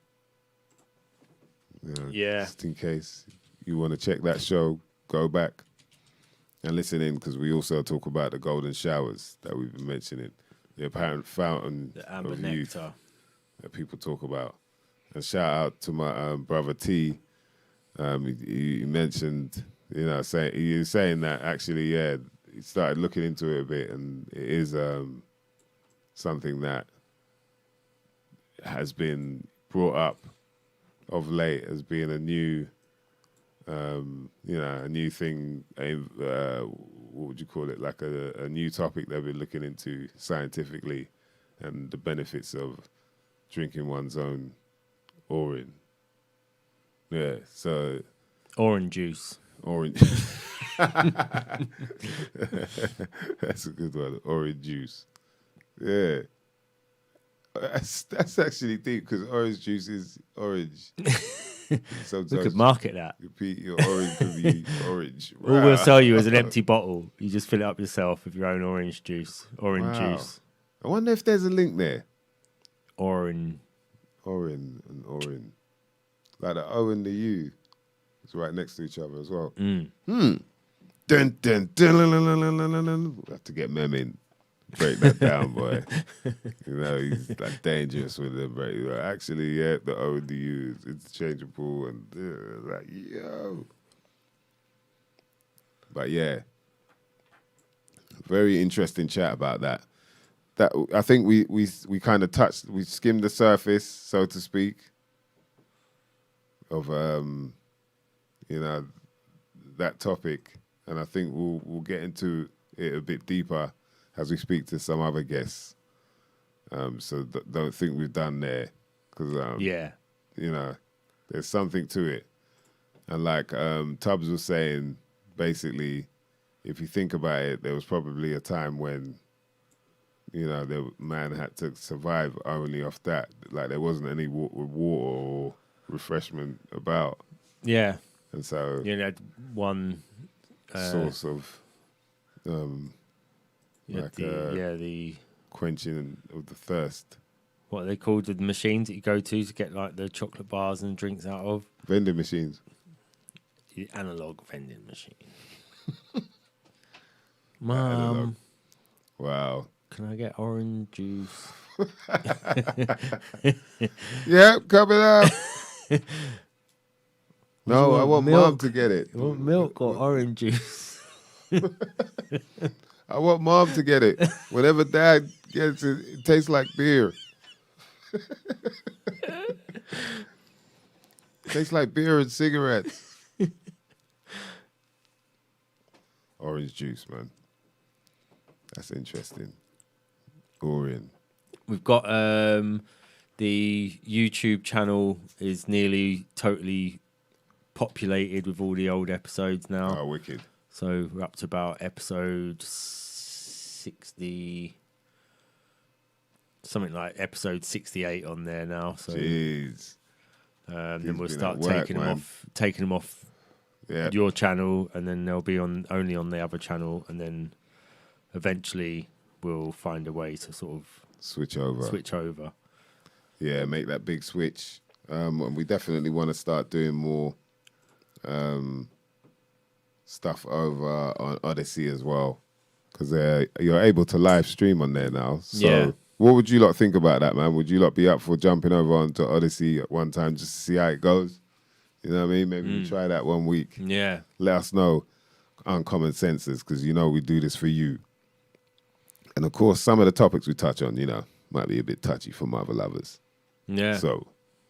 You know, Yeah. Just in case you want to check that show, go back and listen in, because we also talk about the golden showers that we've been mentioning, the apparent fountain The amber of youth nectar. that people talk about. And shout out to my brother T. He mentioned, you know, he was saying that actually, yeah, he started looking into it a bit, and it is something that has been brought up of late as being a new, you know, a new thing. What would you call it? Like a new topic they've been looking into scientifically, and the benefits of drinking one's own orange. Yeah, so Orange juice. orange. That's a good one. Orange juice. Yeah. That's actually deep, because orange juice is orange. Sometimes We could market that. repeat your orange could be orange. All we'll sell you is an empty bottle. You just fill it up yourself with your own orange juice. Orange Wow. juice. I wonder if there's a link there. Orange. Orin and Orin. Like the O and the U. It's right next to each other as well. Mm. Dun, dun, dun, dun, dun, dun, dun, dun, dun. We'll have to get Mem in. Break that down, boy. You know, he's like dangerous with them, right? Like, actually, yeah, the O and the U is interchangeable, and like, yo. But yeah, very interesting chat about that. That I think we kind of touched, we skimmed the surface, so to speak, of you know, that topic, and I think we'll get into it a bit deeper as we speak to some other guests. So don't think we've done there, because Yeah. you know, there's something to it. And like Tubbs was saying, basically, if you think about it, there was probably a time when, you know, the man had to survive only off that. Like there wasn't any water or refreshment about. Yeah. And so You had one source of like the quenching of the thirst. what are they called, the machines that you go to get like the chocolate bars and drinks out of? Vending machines. The analog vending machine. Analog. Mum, Wow. can I get orange juice? Yep, coming up. No, want I want milk? Mom to get it. You want milk or orange juice? I want Mom to get it. Whenever Dad gets it, it tastes like beer. Tastes like beer and cigarettes. Orange juice, man. That's interesting. Orange. We've got the YouTube channel is nearly totally populated with all the old episodes now. Oh, wicked. So we're up to about episode 60, something like episode 68 on there now. So Jeez. then we'll been start at work, taking them off Yeah. your channel, and then they'll be only on the other channel, and then eventually we'll find a way to sort of Switch over. switch over. Yeah, make that big switch. And we definitely want to start doing more stuff over on Odyssey as well, because you're able to live stream on there now. So Yeah. what would you lot think about that, man? Would you lot be up for jumping over onto Odyssey at one time just to see how it goes? You know what I mean? Maybe we try that one week. Yeah. Let us know on Common Senses, because you know we do this for you. And of course, some of the topics we touch on, you know, might be a bit touchy for mother lovers. Yeah. So,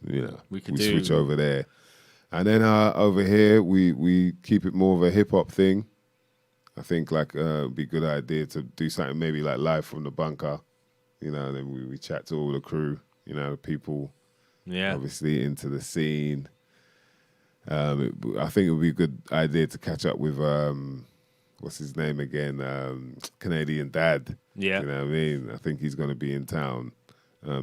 you know, We we could switch over there. And then over here, we keep it more of a hip-hop thing. I think like it'd be a good idea to do something maybe like live from the bunker, you know, and then we chat to all the crew, you know, the people Yeah. obviously into the scene. I think it would be a good idea to catch up with what's his name again, Canadian Dad. Yeah. You know what I mean? I think he's going to be in town.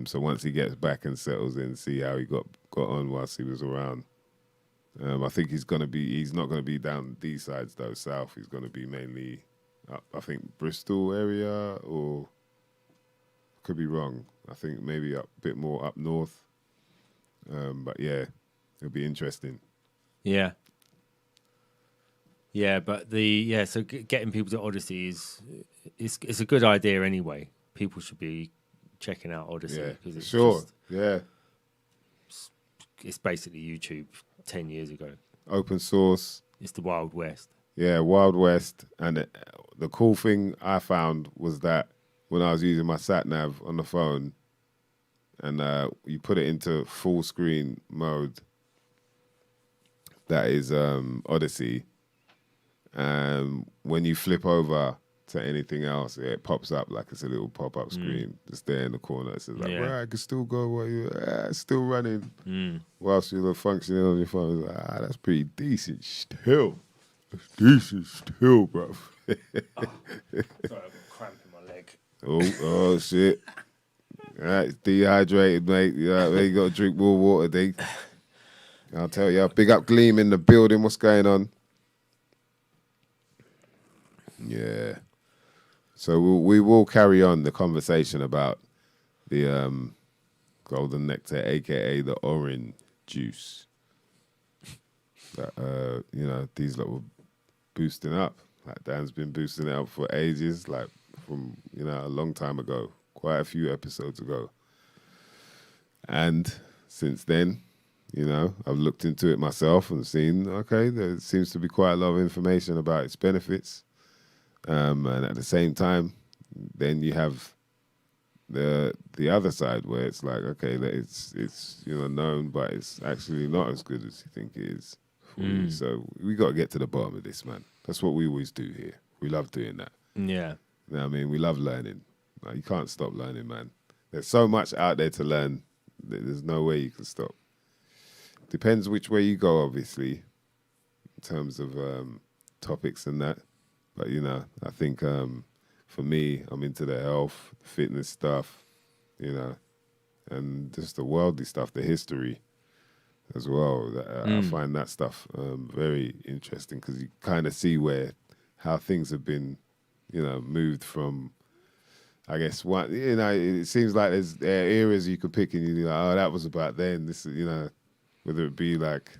So once he gets back and settles in, see how he got on whilst he was around. I think he's not going to be down these sides though, south. He's going to be mainly up, I think Bristol area, or could be wrong. I think maybe a bit more up north. But yeah, it'll be interesting. Yeah. Yeah, but so getting people to Odyssey is a good idea anyway. People should be checking out Odyssey. Yeah, because it's sure. Yeah. It's basically YouTube 10 years ago. Open source. It's the Wild West. Yeah, Wild West. And the cool thing I found was that when I was using my sat nav on the phone, and you put it into full screen mode, that is Odyssey. And when you flip over to anything else, it pops up like it's a little pop-up screen just there in the corner. It says like, well, I can still go while it's still running whilst you're functioning on your phone. It's like, that's pretty decent still. That's decent still, bro. Sorry, I've got a cramp in my leg. Oh shit. All right, dehydrated, mate. Yeah, you got to drink more water, D. I'll tell you, big up Gleam in the building. What's going on? Yeah. So we will carry on the conversation about the golden nectar, aka the orange juice. That these lot were boosting up. Like Dan's been boosting it up for ages, like from a long time ago, quite a few episodes ago. And since then, I've looked into it myself and seen, okay, there seems to be quite a lot of information about its benefits. And at the same time, then you have the other side where it's like, okay, that it's known, but it's actually not as good as you think it is for you. So we got to get to the bottom of this, man. That's what we always do here. We love doing that. Yeah. You know what I mean? We love learning. Like, you can't stop learning, man. There's so much out there to learn. There's no way you can stop. Depends which way you go, obviously, in terms of topics and that. But, I think for me, I'm into the health, fitness stuff, and just the worldly stuff, the history as well. I find that stuff very interesting because you kind of see how things have been, moved from, I guess, it seems like there are areas you could pick and you're like, oh, that was about then. This is, whether it be like,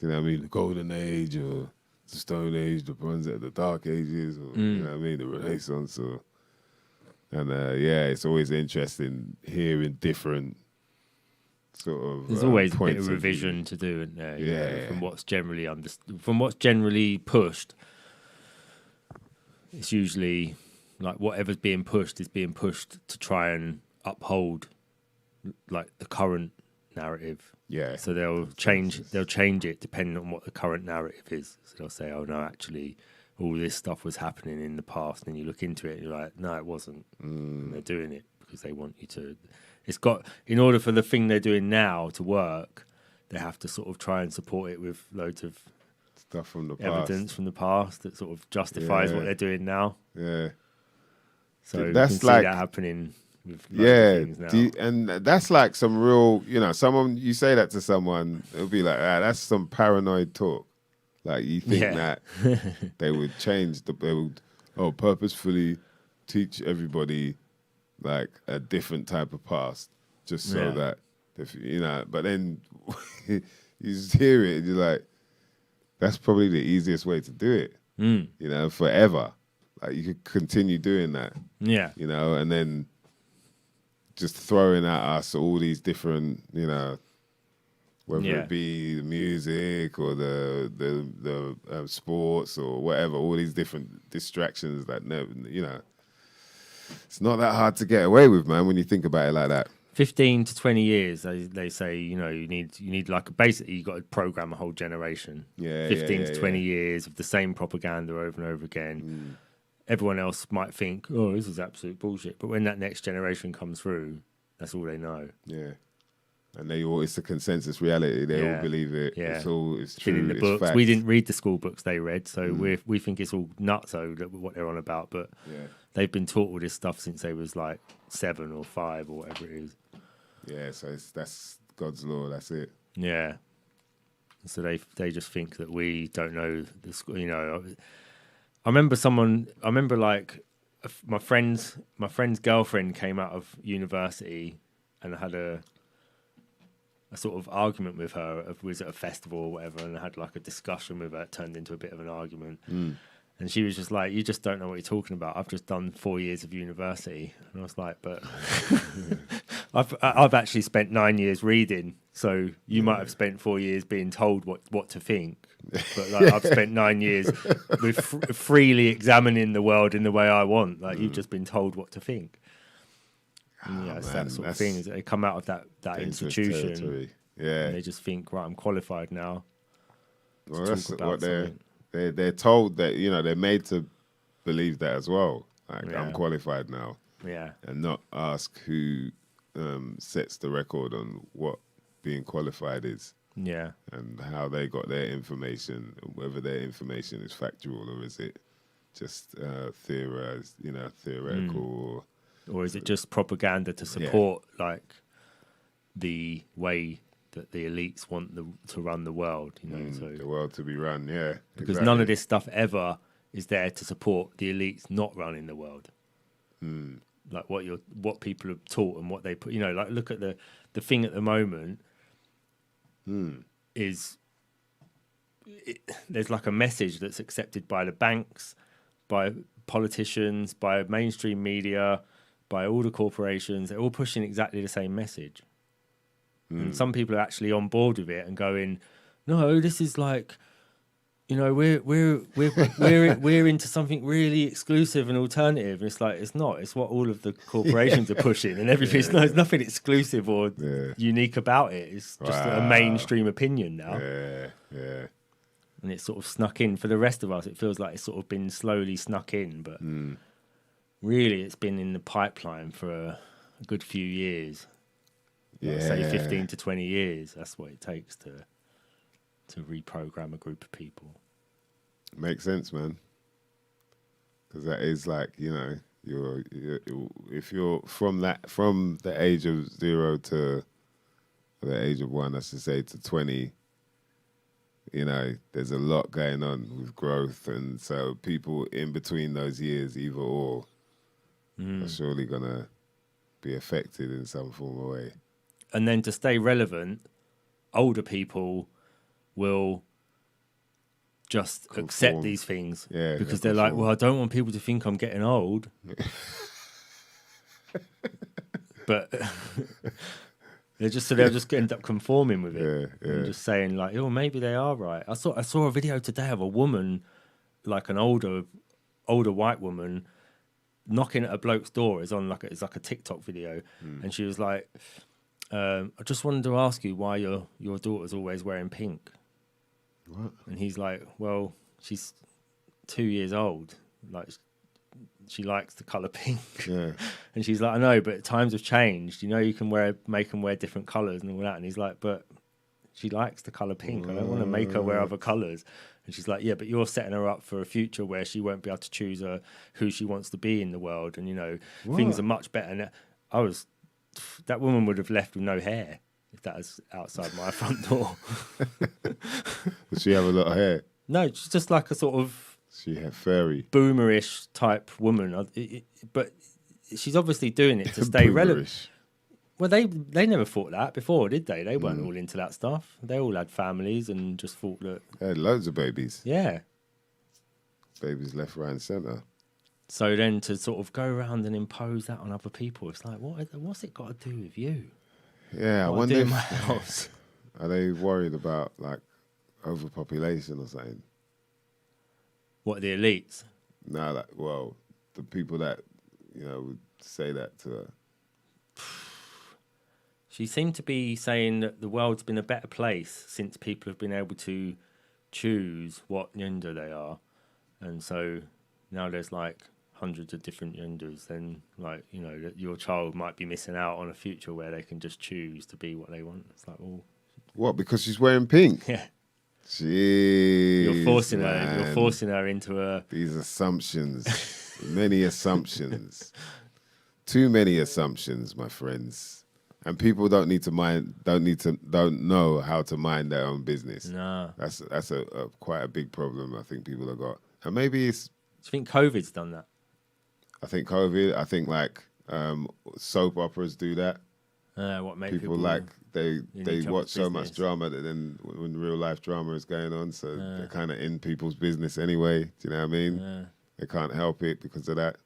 the golden age or the Stone Age, the Dark Ages, or the Renaissance, it's always interesting hearing different sort of. There's always a bit of view. Revision to do, isn't there? Yeah. From what's generally pushed, it's usually like whatever's being pushed is being pushed to try and uphold like the current narrative. Yeah. So they'll change it depending on what the current narrative is. So they'll say, oh no, actually all this stuff was happening in the past, and you look into it and you're like, no, it wasn't. And they're doing it because they want you to. In order for the thing they're doing now to work, they have to sort of try and support it with loads of stuff from the evidence from the past that sort of justifies what they're doing now. Yeah. So that's you can like see that happening. With things now. And that's like some real, someone, you say that to someone, it'll be like, that's some paranoid talk. Like, you think that they would change, they would purposefully teach everybody like a different type of past, just so that, but then you just hear it and you're like, that's probably the easiest way to do it, forever. Like, you could continue doing that. Yeah. And then just throwing at us all these different, whether it be the music or the sports or whatever, all these different distractions that it's not that hard to get away with, man, when you think about it like that. 15 to 20 years, they say, you need like, basically you've got to program a whole generation. 15 to 20 years of the same propaganda over and over again. Everyone else might think, oh, this is absolute bullshit. But when that next generation comes through, that's all they know. Yeah. And it's a consensus reality. They all believe it. Yeah. It's true. In the it's books. fact. We didn't read the school books they read, so we think it's all nutso what they're on about. But they've been taught all this stuff since they was like 7 or 5 or whatever it is. Yeah, so that's God's law. That's it. Yeah. So they just think that we don't know the school. You know, I remember like my friend's girlfriend came out of university and had a sort of argument with her. Was at a festival or whatever, and had like a discussion with her. It turned into a bit of an argument. And she was just like, "You just don't know what you're talking about. I've just done 4 years of university." And I was like, "But I've actually spent 9 years reading. So you might have spent 4 years being told what to think. But like, I've spent 9 years with freely examining the world in the way I want. Like you've just been told what to think." Yeah, it's that sort of thing. Is they come out of that institution, territory. and they just think, right, I'm qualified now. Well, that's what they're told that, you know, they're made to believe that as well. Like I'm qualified now. Yeah, and not ask who sets the record on what being qualified is. Yeah, and how they got their information, whether their information is factual or is it just theorized, you know, theoretical. Or is it just propaganda to support like the way that the elites want to run the world? You know, so the world to be run, because none of this stuff ever is there to support the elites not running the world. Like what people are taught and what they put. You know, like look at the thing at the moment. Is there's like a message that's accepted by the banks, by politicians, by mainstream media, by all the corporations. They're all pushing exactly the same message. And some people are actually on board with it and going, no, this is like, you know, we're into something really exclusive and alternative. And it's like, it's not. It's what all of the corporations are pushing and everything. There's nothing exclusive or unique about it. It's just a mainstream opinion now. Yeah. And it's sort of snuck in. For the rest of us, it feels like it's sort of been slowly snuck in. But really, it's been in the pipeline for a good few years. I'd say 15 to 20 years. That's what it takes to reprogram a group of people. Makes sense, man. Because that is like, you know, if you're from the age of 0 to the age of 1, I should say, to 20, you know, there's a lot going on with growth, and so people in between those years, either or, are surely gonna be affected in some form or way. And then to stay relevant, older people will just accept these things because they're like, well, I don't want people to think I'm getting old. But they'll just end up conforming with it and just saying like, oh, maybe they are right. I saw a video today of a woman, like an older white woman, knocking at a bloke's door. It's like a TikTok video, and she was like, I just wanted to ask you why your daughter's always wearing pink. What? And he's like, well, she's 2 years old. Like, she likes the colour pink. Yeah. And she's like, I know, but times have changed. You know, you can make them wear different colours and all that. And he's like, but she likes the colour pink. I don't want to make her wear other colours. And she's like, yeah, but you're setting her up for a future where she won't be able to choose who she wants to be in the world. And, you know, things are much better. And that woman would have left with no hair if that was outside my front door. Does she have a lot of hair? No, she's just like a sort of... She had fairy. Boomerish type woman. But she's obviously doing it to stay relevant. Well, they never thought that before, did they? They weren't all into that stuff. They all had families and just thought that... They had loads of babies. Yeah. Babies left, right and centre. So then to sort of go around and impose that on other people, it's like, what's it got to do with you? Yeah, I wonder if... my house? Are they worried about, like, overpopulation or something? What, the elites? No, like, well, the people that, you know, would say that to her. She seemed to be saying that the world's been a better place since people have been able to choose what gender they are. And so now there's like hundreds of different genders, then like your child might be missing out on a future where they can just choose to be what they want. It's like, well, What? Because she's wearing pink? yeah, Jeez, you're forcing her. man. You're forcing her into a. These assumptions, many assumptions, too many assumptions, my friends. And people don't know how to mind their own business. No. That's a quite a big problem I think people have got. And maybe it's. Do you think COVID's done that? I think COVID. I think like soap operas do that. What made People like they each watch other's so much business. drama that then when real life drama is going on, so they're kind of in people's business anyway. Do you know what I mean? Yeah. They can't help it because of that.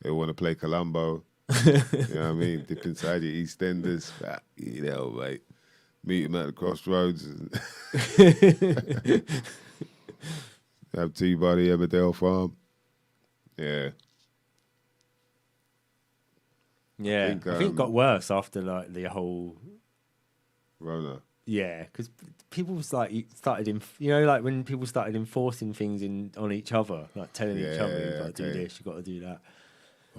They want to play Columbo. You know what I mean? Dip inside your EastEnders. Mate. Meet them at the crossroads. And have tea by the Emmerdale farm. Yeah. Yeah, I think it got worse after like the whole. Rona. Yeah, because people was like started like when people started enforcing things on each other, like telling each other, you got to do this, you got to do that.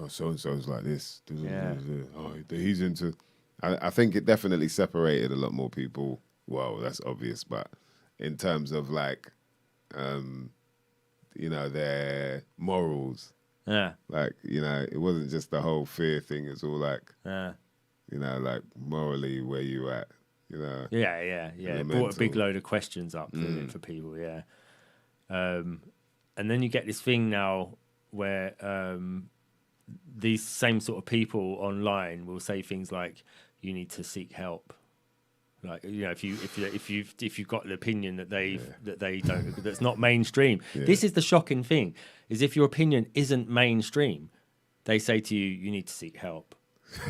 Oh, so and so's like this. Yeah. Oh, he's into. I think it definitely separated a lot more people. Well, that's obvious, but in terms of like, their morals. Yeah. Like, it wasn't just the whole fear thing. It's all like, Yeah. like morally where you at. Yeah. It brought a big load of questions up for people. Yeah. And then you get this thing now where these same sort of people online will say things like, "You need to seek help." Like if you've got an opinion that they don't that's not mainstream. Yeah. This is the shocking thing: is if your opinion isn't mainstream, they say to you, "You need to seek help."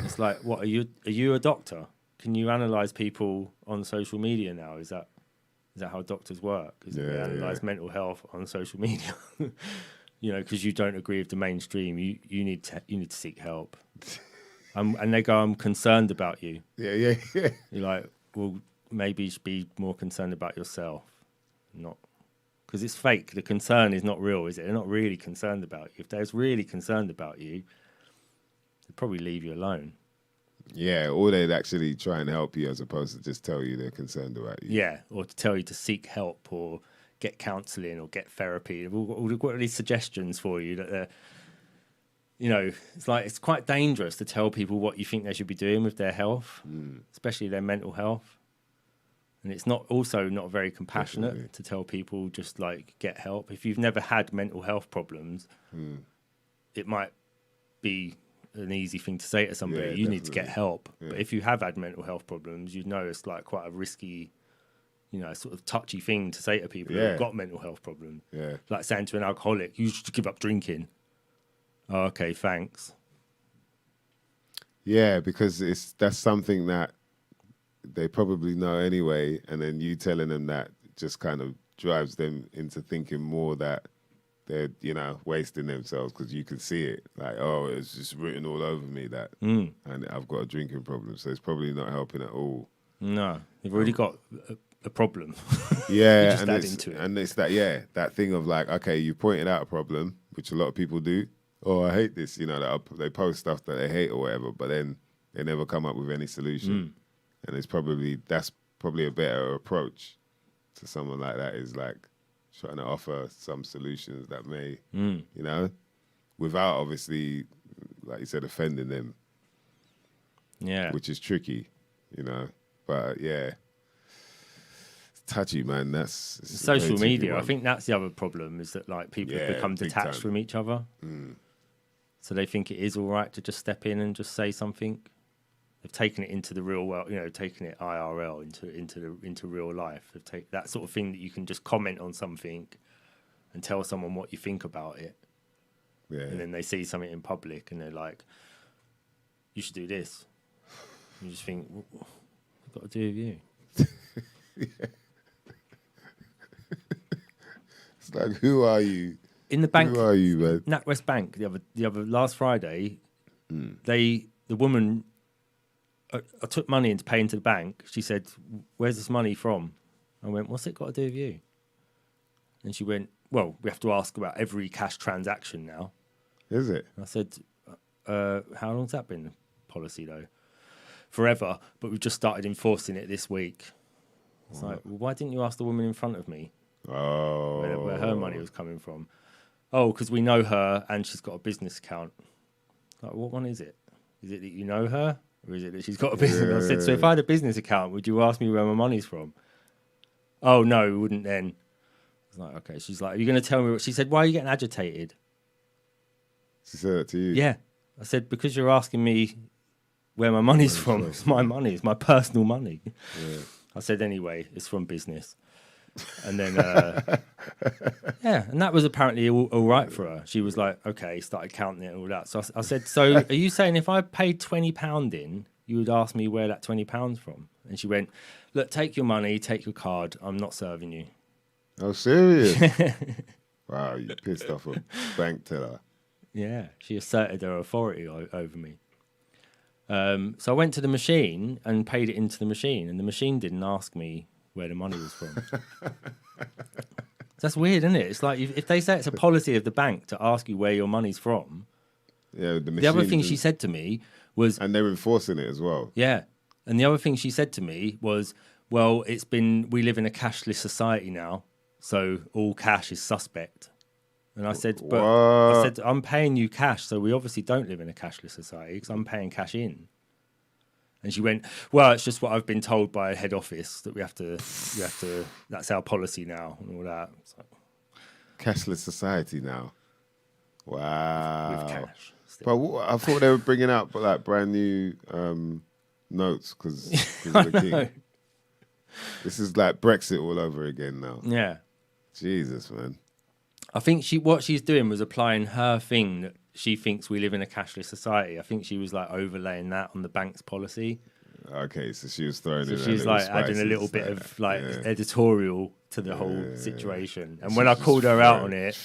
It's like, what are you a doctor? Can you analyze people on social media now? Is that how doctors work? Is they analyze mental health on social media? Because you don't agree with the mainstream, you need to seek help. And they go, "I'm concerned about you." Yeah. You're like, well, maybe you should be more concerned about yourself, not because it's fake. The concern is not real, is it? They're not really concerned about you. If they're really concerned about you, they'd probably leave you alone. Yeah, or they'd actually try and help you as opposed to just tell you they're concerned about you. Yeah, or to tell you to seek help or get counselling or get therapy. They've got these suggestions for you that they're, it's like it's quite dangerous to tell people what you think they should be doing with their health, especially their mental health. And it's not very compassionate Definitely. to tell people just like get help. If you've never had mental health problems, it might be an easy thing to say to somebody, you need to get help. Yeah. But if you have had mental health problems, you know it's like quite a risky, sort of touchy thing to say to people who've got mental health problems. Yeah. Like saying to an alcoholic, you should give up drinking. Oh, okay, thanks. Yeah, because that's something that they probably know anyway, and then you telling them that just kind of drives them into thinking more that they're, wasting themselves because you can see it. Like, oh, it's just written all over me that, and I've got a drinking problem, so it's probably not helping at all. No, you've already got a problem. Yeah, just add into it. And it's that thing of like, okay, you pointed out a problem, which a lot of people do. Oh, I hate this, they post stuff that they hate or whatever, but then they never come up with any solution. And that's probably a better approach to someone like that, is like trying to offer some solutions that may, without obviously, like you said, offending them. Yeah. Which is tricky, But yeah, it's touchy, man. That's it's a very Social tricky media. I one. think that's the other problem, is that like people have become big detached time. from each other. So they think it is all right to just step in and just say something. They've taken it into the real world, taken it IRL into real life. They've taken that sort of thing that you can just comment on something and tell someone what you think about it. Yeah. And then they see something in public and they're like, "You should do this." You just think, "What's got to do with you?" It's like, who are you? In the bank, Who are you, man? NatWest Bank, the other last Friday, the woman, I took money in to pay into the bank. She said, "Where's this money from?" I went, "What's it got to do with you?" And she went, "Well, we have to ask about every cash transaction now." Is it? I said, how long's that been policy though? Forever, but we've just started enforcing it this week. It's like, well, why didn't you ask the woman in front of me where her money was coming from? Oh, because we know her and she's got a business account. Like, what one is it? Is it that you know her, or is it that she's got a business? I said, so if I had a business account, would you ask me where my money's from? Oh no, we wouldn't then. I was like, okay. She's like, are you going to tell me what? She said, why are you getting agitated? She said it to you? Yeah. I said, because you're asking me where my money's from. It's my money. It's my personal money. Yeah. I said, anyway, it's from business. And then, yeah, and that was apparently all right for her. She was like, okay, started counting it and all that. So I said, so are you saying if I paid £20 in, you would ask me where that £20 from? And she went, look, take your money, take your card. I'm not serving you. Oh, serious? Wow, you pissed off a bank teller. Yeah, she asserted her authority over me. So I went to the machine and paid it into the machine, and the machine didn't ask me where the money was from. That's weird, isn't it? It's like if they say it's a policy of the bank to ask you where your money's from. Yeah, the other thing she said to me was, and they're enforcing it as well. Yeah, and the other thing she said to me was, well, we live in a cashless society now, so all cash is suspect. And I said, but I said, I'm paying you cash, so we obviously don't live in a cashless society because I'm paying cash in. And she went, well, it's just what I've been told by head office that we have to, that's our policy now and all that. So, cashless society now. Wow. with cash. Still. But I thought they were bringing out like brand new notes because of the king. This is like Brexit all over again now. Yeah. Jesus, man. I think what she's doing was applying her thing that she thinks we live in a cashless society. I think she was like overlaying that on the bank's policy. Okay, so she was throwing in. So she's like adding a little bit of like editorial to the whole situation. And when I called her out on it,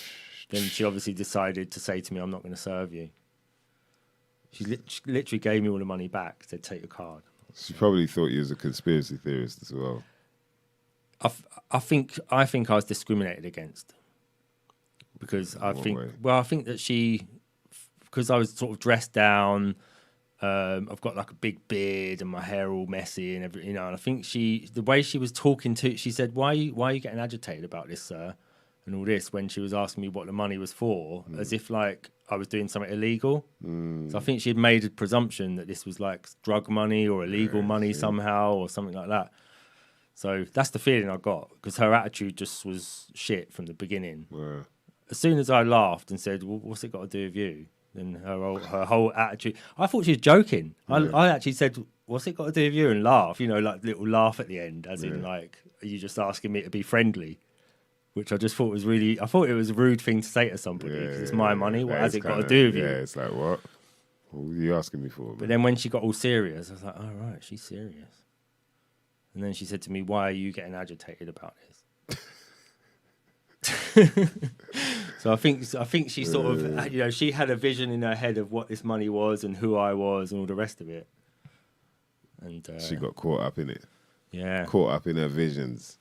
then she obviously decided to say to me, "I'm not going to serve you." She literally gave me all the money back. Said, "Take your card." She probably thought you was a conspiracy theorist as well. I think I was discriminated against. Because I think that because I was sort of dressed down, I've got like a big beard and my hair all messy and everything, and I think the way she was talking she said, why are you getting agitated about this, sir? And all this when she was asking me what the money was for, as if like I was doing something illegal. So I think she had made a presumption that this was like drug money or illegal money somehow or something like that. So that's the feeling I got because her attitude just was shit from the beginning. Yeah. As soon as I laughed and said, well, what's it got to do with you? Then her whole attitude, I thought she was joking. Yeah. I actually said, what's it got to do with you? And laugh, like little laugh at the end, as in like, are you just asking me to be friendly? Which I just thought was I thought it was a rude thing to say to somebody because it's my money. What has it got to do with you? Yeah, it's like, what are you asking me for? Man? But then when she got all serious, I was like, oh, right, she's serious. And then she said to me, why are you getting agitated about this? So I think she sort of, she had a vision in her head of what this money was and who I was and all the rest of it. And she got caught up in it. Yeah. Caught up in her visions.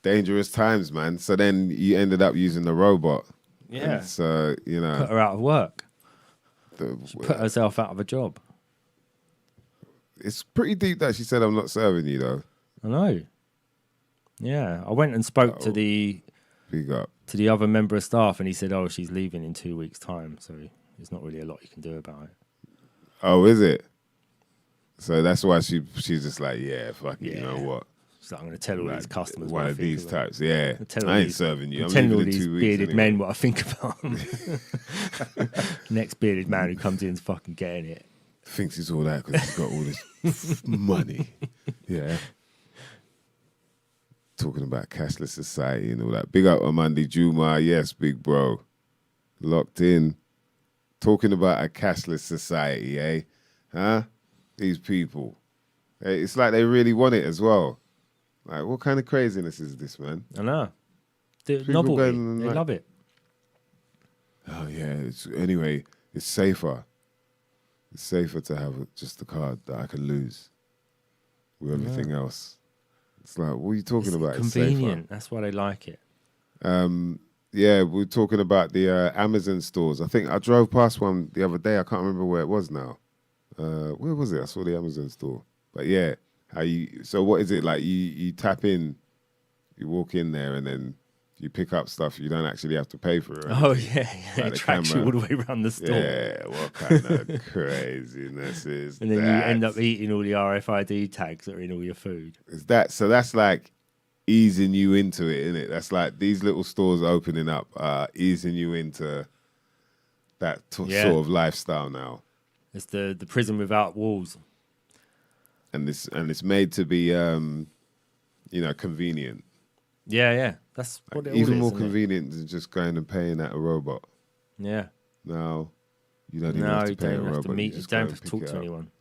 Dangerous times, man. So then you ended up using the robot. Yeah. And so, put her out of work. She put herself out of a job. It's pretty deep that she said, I'm not serving you, though. I know. Yeah. I went and spoke to the other member of staff, and he said, oh, she's leaving in 2 weeks' time, so there's not really a lot you can do about it. Oh, is it? So that's why she's just like, yeah, fuck it, you know what? She's like, I'm going to tell all these customers one of these types, yeah. I ain't serving you. I'm telling all leaving in these 2 weeks bearded anyway. men what I think about them. Next bearded man who comes in is fucking getting it. Thinks he's all that because he's got all this money. Yeah. Talking about cashless society and all that. Big up Amandi Juma. Yes, big bro. Locked in. Talking about a cashless society, eh? Huh? These people. It's like they really want it as well. Like, what kind of craziness is this, man? I know. The novelty. They love it. Oh, yeah. Anyway, it's safer. It's safer to have just a card that I can lose with everything else. It's like, what are you talking about? Convenient. It's that's why they like it. Yeah, we were talking about the Amazon stores. I think I drove past one the other day. I can't remember where it was now. Where was it? I saw the Amazon store. But yeah, how you? So what is it like? You tap in, you walk in there, and then you pick up stuff. You don't actually have to pay for it. Oh yeah, Like it the tracks you camera. all the way around the store. Yeah, what kind of craziness is And then that? you end up eating all the RFID tags that are in all your food. Is that so? That's like easing you into it, isn't it? That's like these little stores opening up, easing you into that Yeah. sort of lifestyle now. It's the prison without walls. And it's made to be, convenient. Yeah. That's what it Even all more is, isn't it? convenient than just going and paying at a robot. Yeah. Now, you don't even No, have to you pay a don't have robot. to meet. You just don't go have to and talk pick it to up. anyone.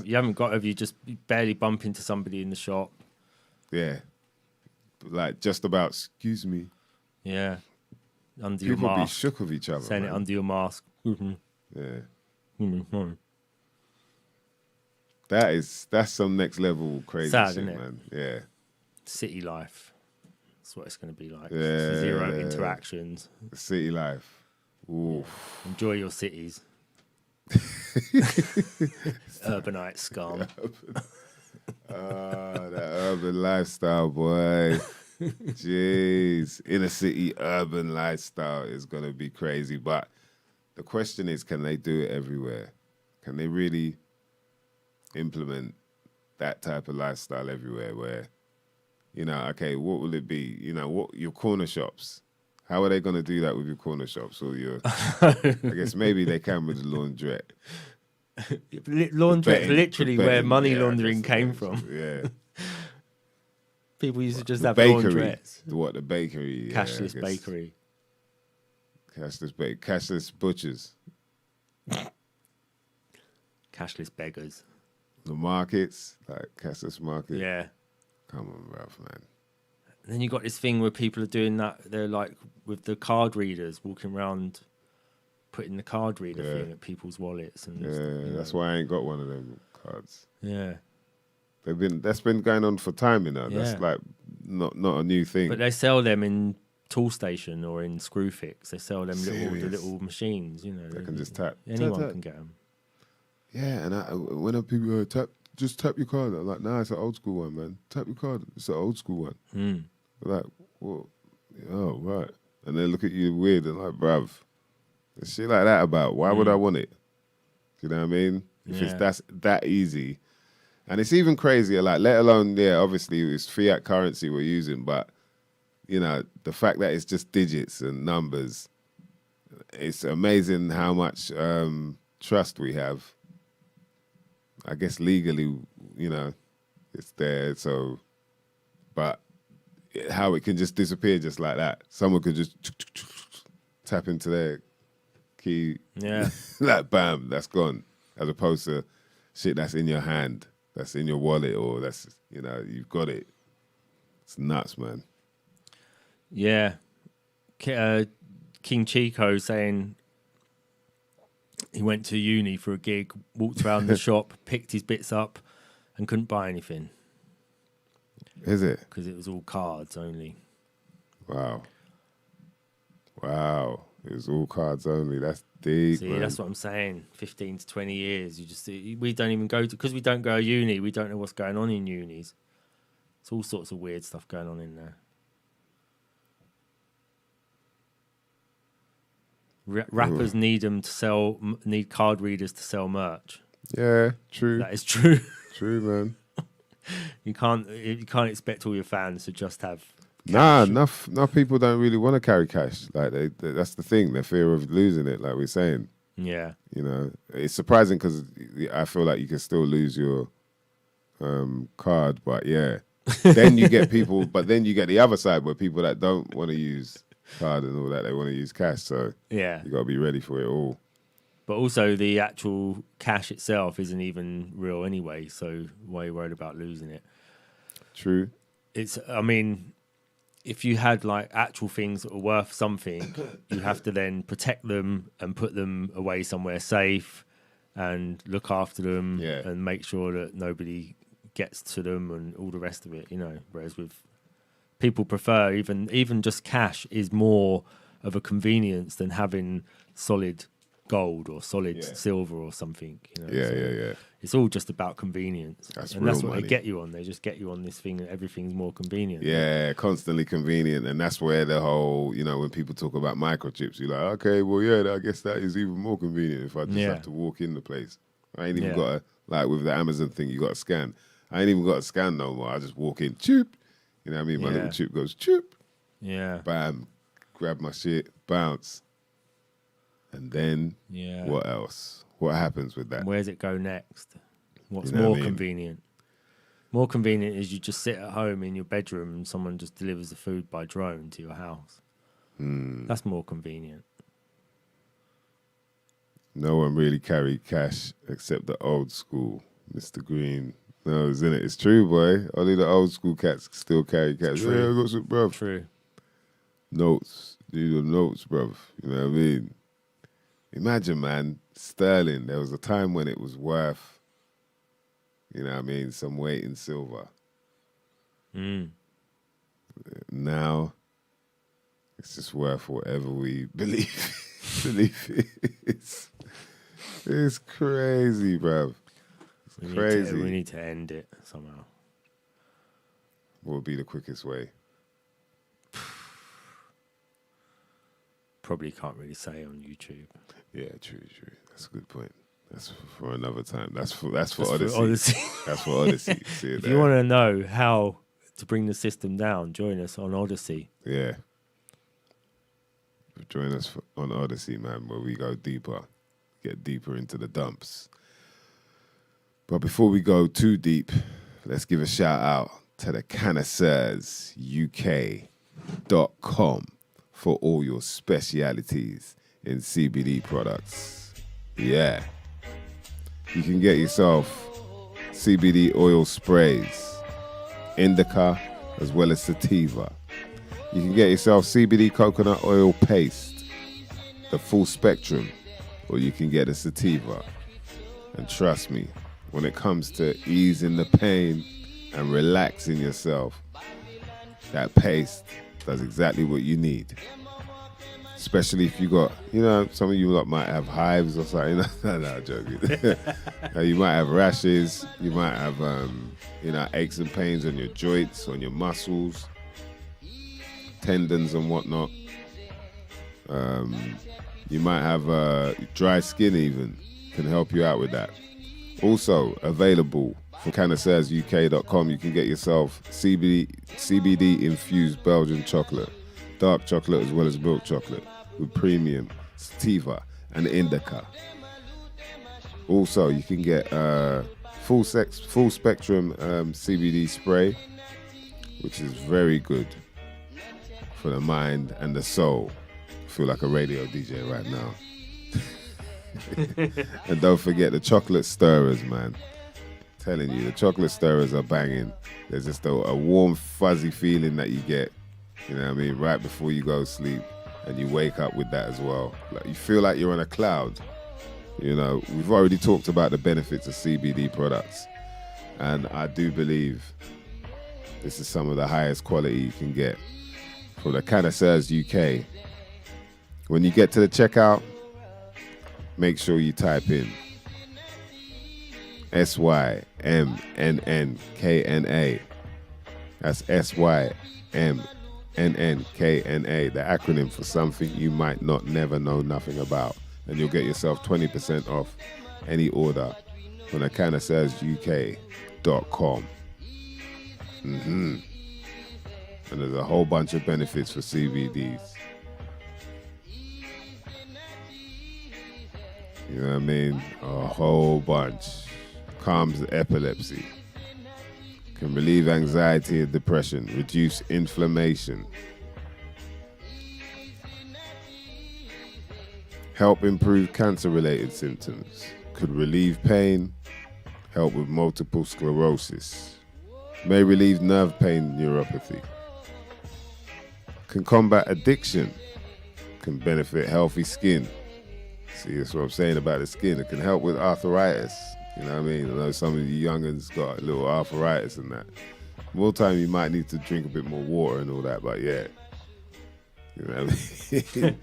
You haven't got to. You just barely bump into somebody in the shop. Yeah. Like just about, excuse me. Yeah. Under your People be mask. shook with each other. Saying it man. under your mask. Yeah. Mm-hmm. That's some next level crazy Sad, shit, isn't it? man. Yeah. City life. That's what it's going to be like. Yeah. Zero interactions. City life. Oof. Enjoy your cities. Urbanite scum. That urban lifestyle, boy. Jeez. Inner city urban lifestyle is going to be crazy. But the question is, can they do it everywhere? Can they really implement that type of lifestyle everywhere where, okay, what will it be? What your corner shops? How are they going to do that with your corner shops or your, I guess maybe they can with the laundrette. Laundrette, literally the where betting, money yeah, I laundering guess came it is. from. Yeah. People used to just The have bakery. laundrettes. The bakery? Yeah, I Cashless guess. bakery. Cashless butchers. Cashless beggars. The markets, like cashless market. Yeah. Come on, bruv, man. And then you got this thing where people are doing that. They're like with the card readers walking around, putting the card reader thing at people's wallets. And Yeah, that's why I ain't got one of them cards. Yeah. That's been going on for time, Yeah. That's like not a new thing. But they sell them in Tool Station or in Screwfix. They sell them the Serious? little machines, They can just tap. Anyone Tap. can get them. Yeah, and when people just tap your card. I'm like, nah, it's an old school one, man. Tap your card. It's an old school one. Mm. They're like, well, oh right, and they look at you weird and like, bruv, there's shit like that about. Why would I want it? Do you know what I mean? If it's that easy, and it's even crazier. Like, let alone, obviously it's fiat currency we're using, but the fact that it's just digits and numbers, it's amazing how much trust we have. I guess legally, it's there. So, but how it can just disappear just like that. Someone could just tap into their key. Yeah. Like, bam, that's gone. As opposed to shit that's in your hand, that's in your wallet, or that's, you've got it. It's nuts, man. Yeah. King Chico saying he went to uni for a gig, walked around the shop, picked his bits up, and couldn't buy anything. Is it? Because it was all cards only. Wow. It was all cards only. That's deep. See, man. that's what I'm saying. 15 to 20 years. We don't even go to, because we don't go to uni, we don't know what's going on in unis. It's all sorts of weird stuff going on in there. Rappers need card readers to sell merch. Yeah, true. That is true. True, man. You can't expect all your fans to just have Nah, enough people don't really want to carry cash. Like that's the thing. Their fear of losing it, like we're saying. Yeah. It's surprising because I feel like you can still lose your card, but yeah. Then you get people, but then you get the other side where people that don't want to use card and all that, they want to use cash. So Yeah. you got to be ready for it all. But also the actual cash itself isn't even real anyway, so why are you worried about losing it? True. If you had like actual things that are worth something, you have to then protect them and put them away somewhere safe and look after them and make sure that nobody gets to them and all the rest of it, Whereas with people prefer even just cash is more of a convenience than having solid gold or solid silver or something. You know? Yeah. It's all just about convenience. That's and that's real what money. they get you on. They just get you on this thing that everything's more convenient. Yeah, constantly convenient. And that's where the whole, you know, when people talk about microchips, you're like, okay, well, yeah, I guess that is even more convenient if I just have to walk in the place. I ain't even got to, like with the Amazon thing, you got to scan. I ain't even got to scan no more. I just walk in, chip. You know what I mean? My little chip goes, chip. Yeah. Bam. Grab my shit, bounce. And then what else? What happens with that? Where does it go next? What's You know more what I mean? convenient? More convenient is you just sit at home in your bedroom and someone just delivers the food by drone to your house. That's more convenient. No one really carried cash except the old school, Mr. Green. No, isn't it? It's true, boy. Only the old school cats still carry cash. True. Yeah, I got some, bruv. True. Notes. These are notes, bruv. You know what I mean? Imagine, man, sterling. There was a time when it was worth, you know what I mean, some weight in silver. Now, it's just worth whatever we believe it's crazy, bruv. It's crazy. We need to end it somehow. What would be the quickest way? Probably can't really say on YouTube. Yeah, true. That's a good point. That's for another time. That's for Odyssey. That's for Odyssey. See it If there. you want to know how to bring the system down, join us on Odyssey. Yeah. Join us on Odyssey, man, where we go deeper, get deeper into the dumps. But before we go too deep, let's give a shout out to the connoisseursuk.com for all your specialities in CBD products. Yeah. You can get yourself CBD oil sprays, indica, as well as sativa. You can get yourself CBD coconut oil paste, the full spectrum, or you can get a sativa. And trust me, when it comes to easing the pain and relaxing yourself, that paste does exactly what you need. Especially if you got, you know, some of you lot might have hives or something. No, joking. You might have rashes. You might have, you know, aches and pains on your joints, on your muscles, tendons and whatnot. You might have dry skin even. Can help you out with that. Also available for connoisseursuk.com. You can get yourself CBD infused Belgian chocolate, dark chocolate as well as milk chocolate with premium sativa and indica. Also, you can get full spectrum CBD spray, which is very good for the mind and the soul. I feel like a radio DJ right now. And don't forget the chocolate stirrers, man. Telling you, the chocolate stirrers are banging. There's just a warm, fuzzy feeling that you get, you know what I mean, right before you go to sleep. And you wake up with that as well. Like, you feel like you're on a cloud. You know, we've already talked about the benefits of CBD products. And I do believe this is some of the highest quality you can get from the Connoisseurs UK. When you get to the checkout, make sure you type in SYMNNKNA. That's SYMNNKNA, the acronym for something you might not never know nothing about. And you'll get yourself 20% off any order from the connoisseursuk.com. And there's a whole bunch of benefits for CBDs. You know what I mean? A whole bunch. Calms epilepsy. Can relieve anxiety and depression. Reduce inflammation. Help improve cancer-related symptoms. Could relieve pain. Help with multiple sclerosis. May relieve nerve pain, neuropathy. Can combat addiction. Can benefit healthy skin. See, that's what I'm saying about the skin. It can help with arthritis. You know what I mean? I know some of you young'uns got a little arthritis and that. More time, you might need to drink a bit more water and all that. But yeah, you know what I mean?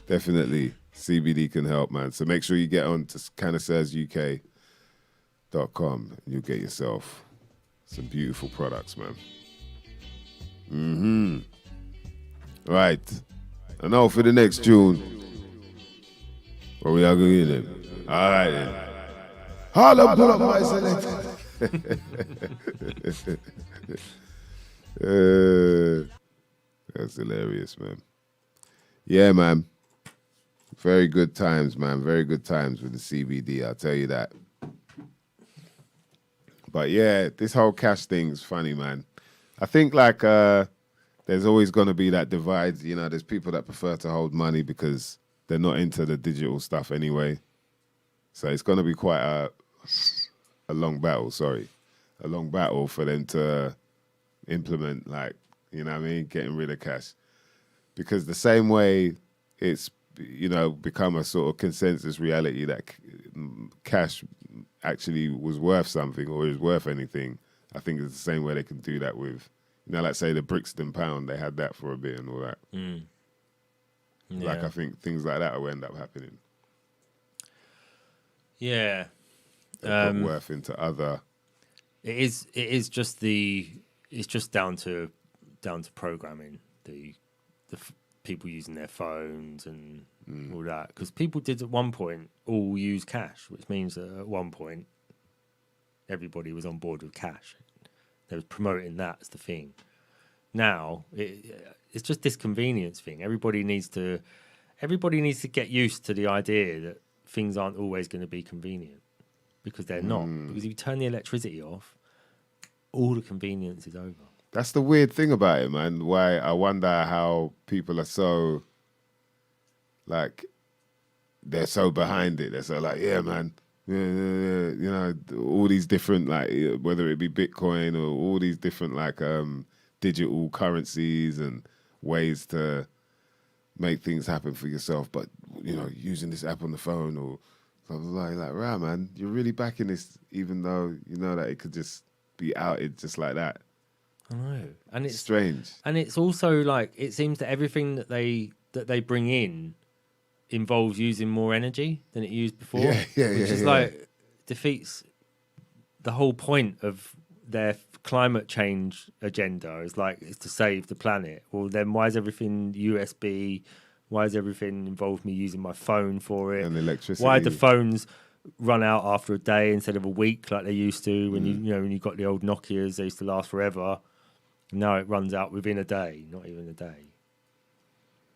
Definitely, CBD can help, man. So make sure you get on to cannasairsuk.com and you'll get yourself some beautiful products, man. Right. And now for the next tune. Where we are going then? All right then. Holla, pull up my selector. That's hilarious, man. Yeah, man. Very good times, man. Very good times with the CBD, I'll tell you that. But yeah, this whole cash thing's funny, man. I think like there's always going to be that divide. You know, there's people that prefer to hold money because they're not into the digital stuff anyway. So it's going to be quite a long battle, a long battle for them to implement, like, you know what I mean, getting rid of cash. Because the same way it's, you know, become a sort of consensus reality that cash actually was worth something or is worth anything, I think it's the same way they can do that with, you know, like say the Brixton pound, they had that for a bit and all that. Yeah. Like I think things like that will end up happening. Yeah. They put worth into other. It's just down to programming the people using their phones and all that, because people did at one point all use cash, which means that at one point everybody was on board with cash. They was promoting that as the thing. Now it's just this convenience thing. Everybody needs to get used to the idea that things aren't always going to be convenient, because they're not. Because if you turn the electricity off, all the convenience is over. That's the weird thing about it, man. Why I wonder how people are so, like, they're so behind it. They're so like, yeah, man, yeah, you know, all these different, like, whether it be Bitcoin or all these different, like, digital currencies and ways to make things happen for yourself. But, you know, using this app on the phone or something like, right, man, you're really backing this, even though you know that it could just be outed just like that. I know, and it's strange. And it's also like, it seems that everything that they bring in involves using more energy than it used before. Which is like defeats the whole point of their climate change agenda. Is like, it's to save the planet. Well, then why is everything USB? Why is everything involved me using my phone for it? And electricity. Why do phones run out after a day instead of a week like they used to? When when you got the old Nokias, they used to last forever. Now it runs out within a day, not even a day.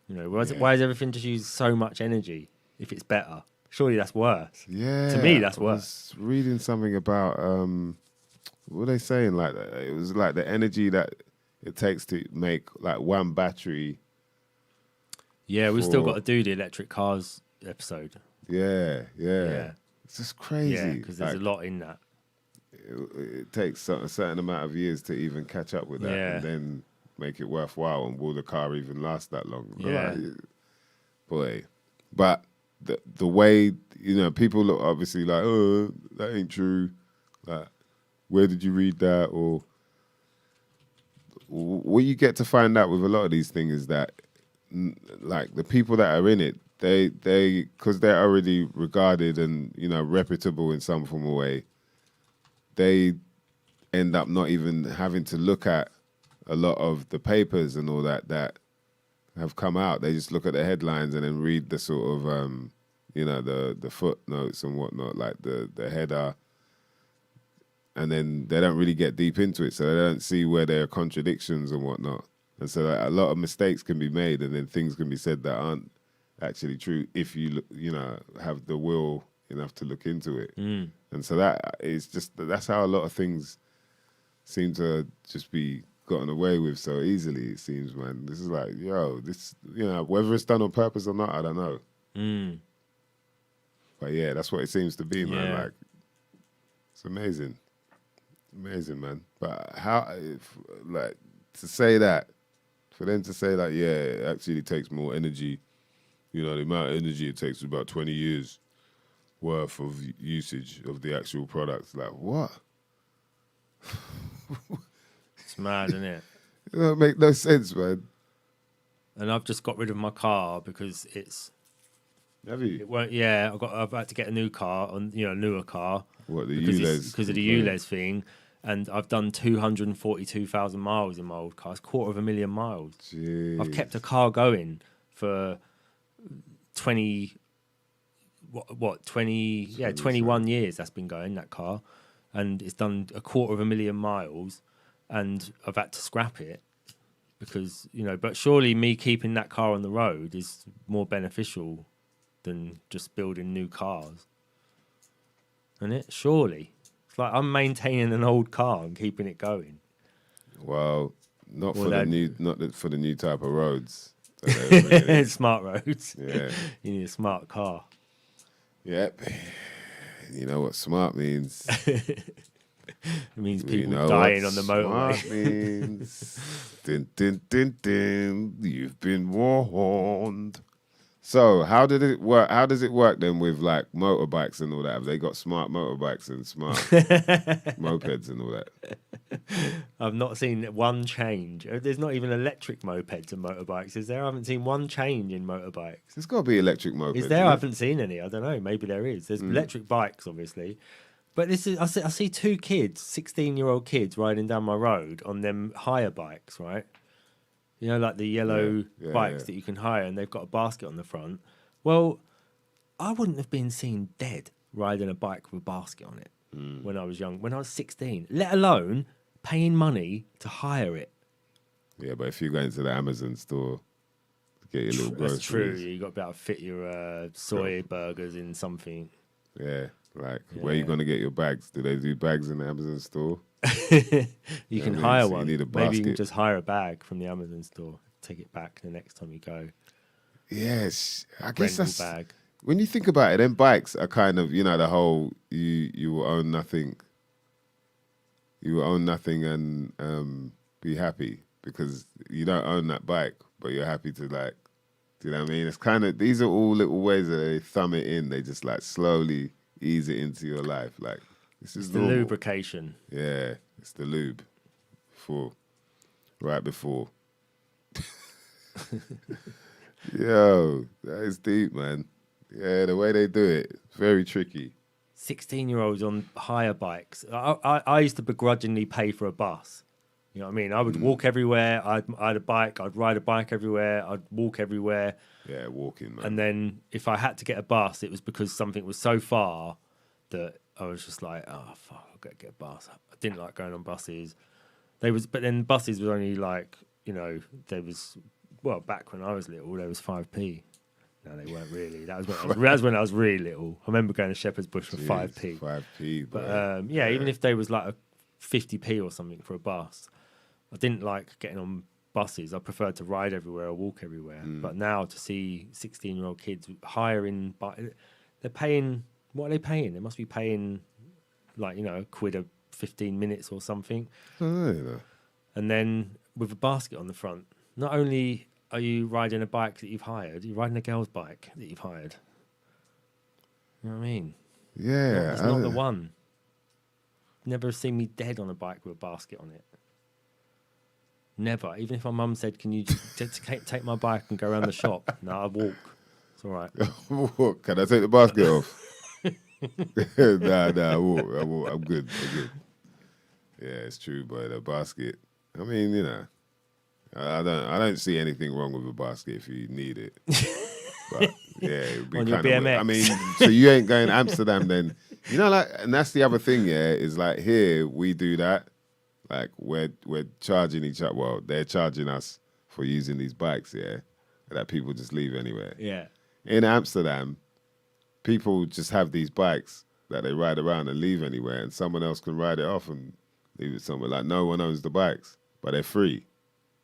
You know, why is everything just use so much energy if it's better? Surely that's worse. Yeah. To me, that's I was worse. reading something about, what are they saying? Like, it was like the energy that it takes to make like one battery. Yeah, we've still got to do the electric cars episode. Yeah. It's just crazy. Yeah, because there's a lot in that. It takes a certain amount of years to even catch up with that and then make it worthwhile. And will the car even last that long? Yeah. Boy. But the way, you know, people look obviously like, oh, that ain't true. Like, where did you read that? Or what you get to find out with a lot of these things is that, like, the people that are in it, they because they're already regarded and, you know, reputable in some form of way, they end up not even having to look at a lot of the papers and all that have come out. They just look at the headlines and then read the sort of, you know, the footnotes and whatnot, like the header. And then they don't really get deep into it, so they don't see where there are contradictions and whatnot. And so a lot of mistakes can be made, and then things can be said that aren't actually true if you know, have the will enough to look into it. And so that is just, that's how a lot of things seem to just be gotten away with so easily, it seems, man. This is like, yo, this, you know, whether it's done on purpose or not, I don't know. But yeah, that's what it seems to be, man. Like, it's amazing. Amazing, man. But how, like, to say that, for them to say like, yeah, it actually takes more energy, you know, the amount of energy it takes is about 20 years worth of usage of the actual products. Like, what? It's mad, isn't it? It don't make no sense, man. And I've just got rid of my car because Have you? it won't. Yeah, I've had to get a new car, a newer car. What, the because ULEZ? because of the ULEZ thing, and I've done 242,000 miles in my old car. It's 250,000 miles. Jeez. I've kept a car going for 20. What 20? Yeah, 21 years. That's been going, that car, and it's done 250,000 miles, and I've had to scrap it because But surely me keeping that car on the road is more beneficial than just building new cars. Isn't it? Surely. It's like I'm maintaining an old car and keeping it going. Well, not Well, for the that- new, for the new type of roads. that they're bringing in. Smart roads. Yeah. You need a smart car. Yep. You know what smart means. It means You people know dying what on the smart motorway. means. Din, din, din, din. You've been warned. So how did it work? How does it work then with like motorbikes and all that? Have they got smart motorbikes and smart mopeds and all that? I've not seen one change. There's not even electric mopeds and motorbikes, is there? I haven't seen one change in motorbikes. There's got to be electric mopeds. Is there? I isn't haven't seen any. I don't know. Maybe there is. There's electric bikes, obviously. But this is I see two kids, 16-year-old kids, riding down my road on them hire bikes, right? Like the yellow Yeah, bikes yeah. that you can hire, and they've got a basket on the front. Well, I wouldn't have been seen dead riding a bike with a basket on it when I was young, when I was 16, let alone paying money to hire it. Yeah, but if you go into the Amazon store to get your little groceries. That's true. You got to be able to fit your soy burgers in something. Yeah, like where you gonna get your bags? Do they do bags in the Amazon store? You can I mean? hire So you one. need a Maybe you can basket. just hire a bag from the Amazon store. Take it back the next time you go. Yes, I guess Rental that's bag. when you think about it. Then bikes are kind of the whole you will own nothing. You will own nothing and be happy because you don't own that bike, but you're happy to like. Do you know what I mean? It's kind of these are all little ways that they thumb it in. They just like slowly ease it into your life. Like this is The normal. lubrication. Yeah, it's the lube. Right before. Yo, that is deep, man. Yeah, the way they do it, it's very tricky. 16-year-olds on hire bikes. I used to begrudgingly pay for a bus. You know what I mean? I would walk everywhere. I had a bike. I'd ride a bike everywhere. I'd walk everywhere. Yeah, walking, man. And then if I had to get a bus, it was because something was so far that I was just like, oh, fuck, I've got to get a bus. I didn't like going on buses. But then buses was only like, back when I was little, there was 5p. No, they weren't really. That was when I was really little. I remember going to Shepherd's Bush for 5p. 5p, But even if there was like a 50p or something for a bus, I didn't like getting on buses. I preferred to ride everywhere or walk everywhere. But now to see 16-year-old kids hiring, they're paying. What are they paying? They must be paying like a quid a 15 minutes or something. Oh, And then with a basket on the front. Not only are you riding a bike that you've hired, you're riding a girl's bike that you've hired. You know what I mean? yeah. It's not the one. Never seen me dead on a bike with a basket on it. Never. Even if my mum said, "Can you take my bike and go around the shop?" No, I walk. It's all right. Walk. Can I take the basket off? Nah, I walk. I'm good. Yeah, it's true, but a basket. I mean, I don't see anything wrong with a basket if you need it. But yeah, it would be On your kind of. BMX. I mean, so you ain't going to Amsterdam then? And that's the other thing. Yeah, is like here we do that. Like we're charging each other. Well, they're charging us for using these bikes. Yeah, that people just leave anywhere. Yeah. In Amsterdam, people just have these bikes that they ride around and leave anywhere, and someone else can ride it off and leave it somewhere. Like no one owns the bikes, but they're free.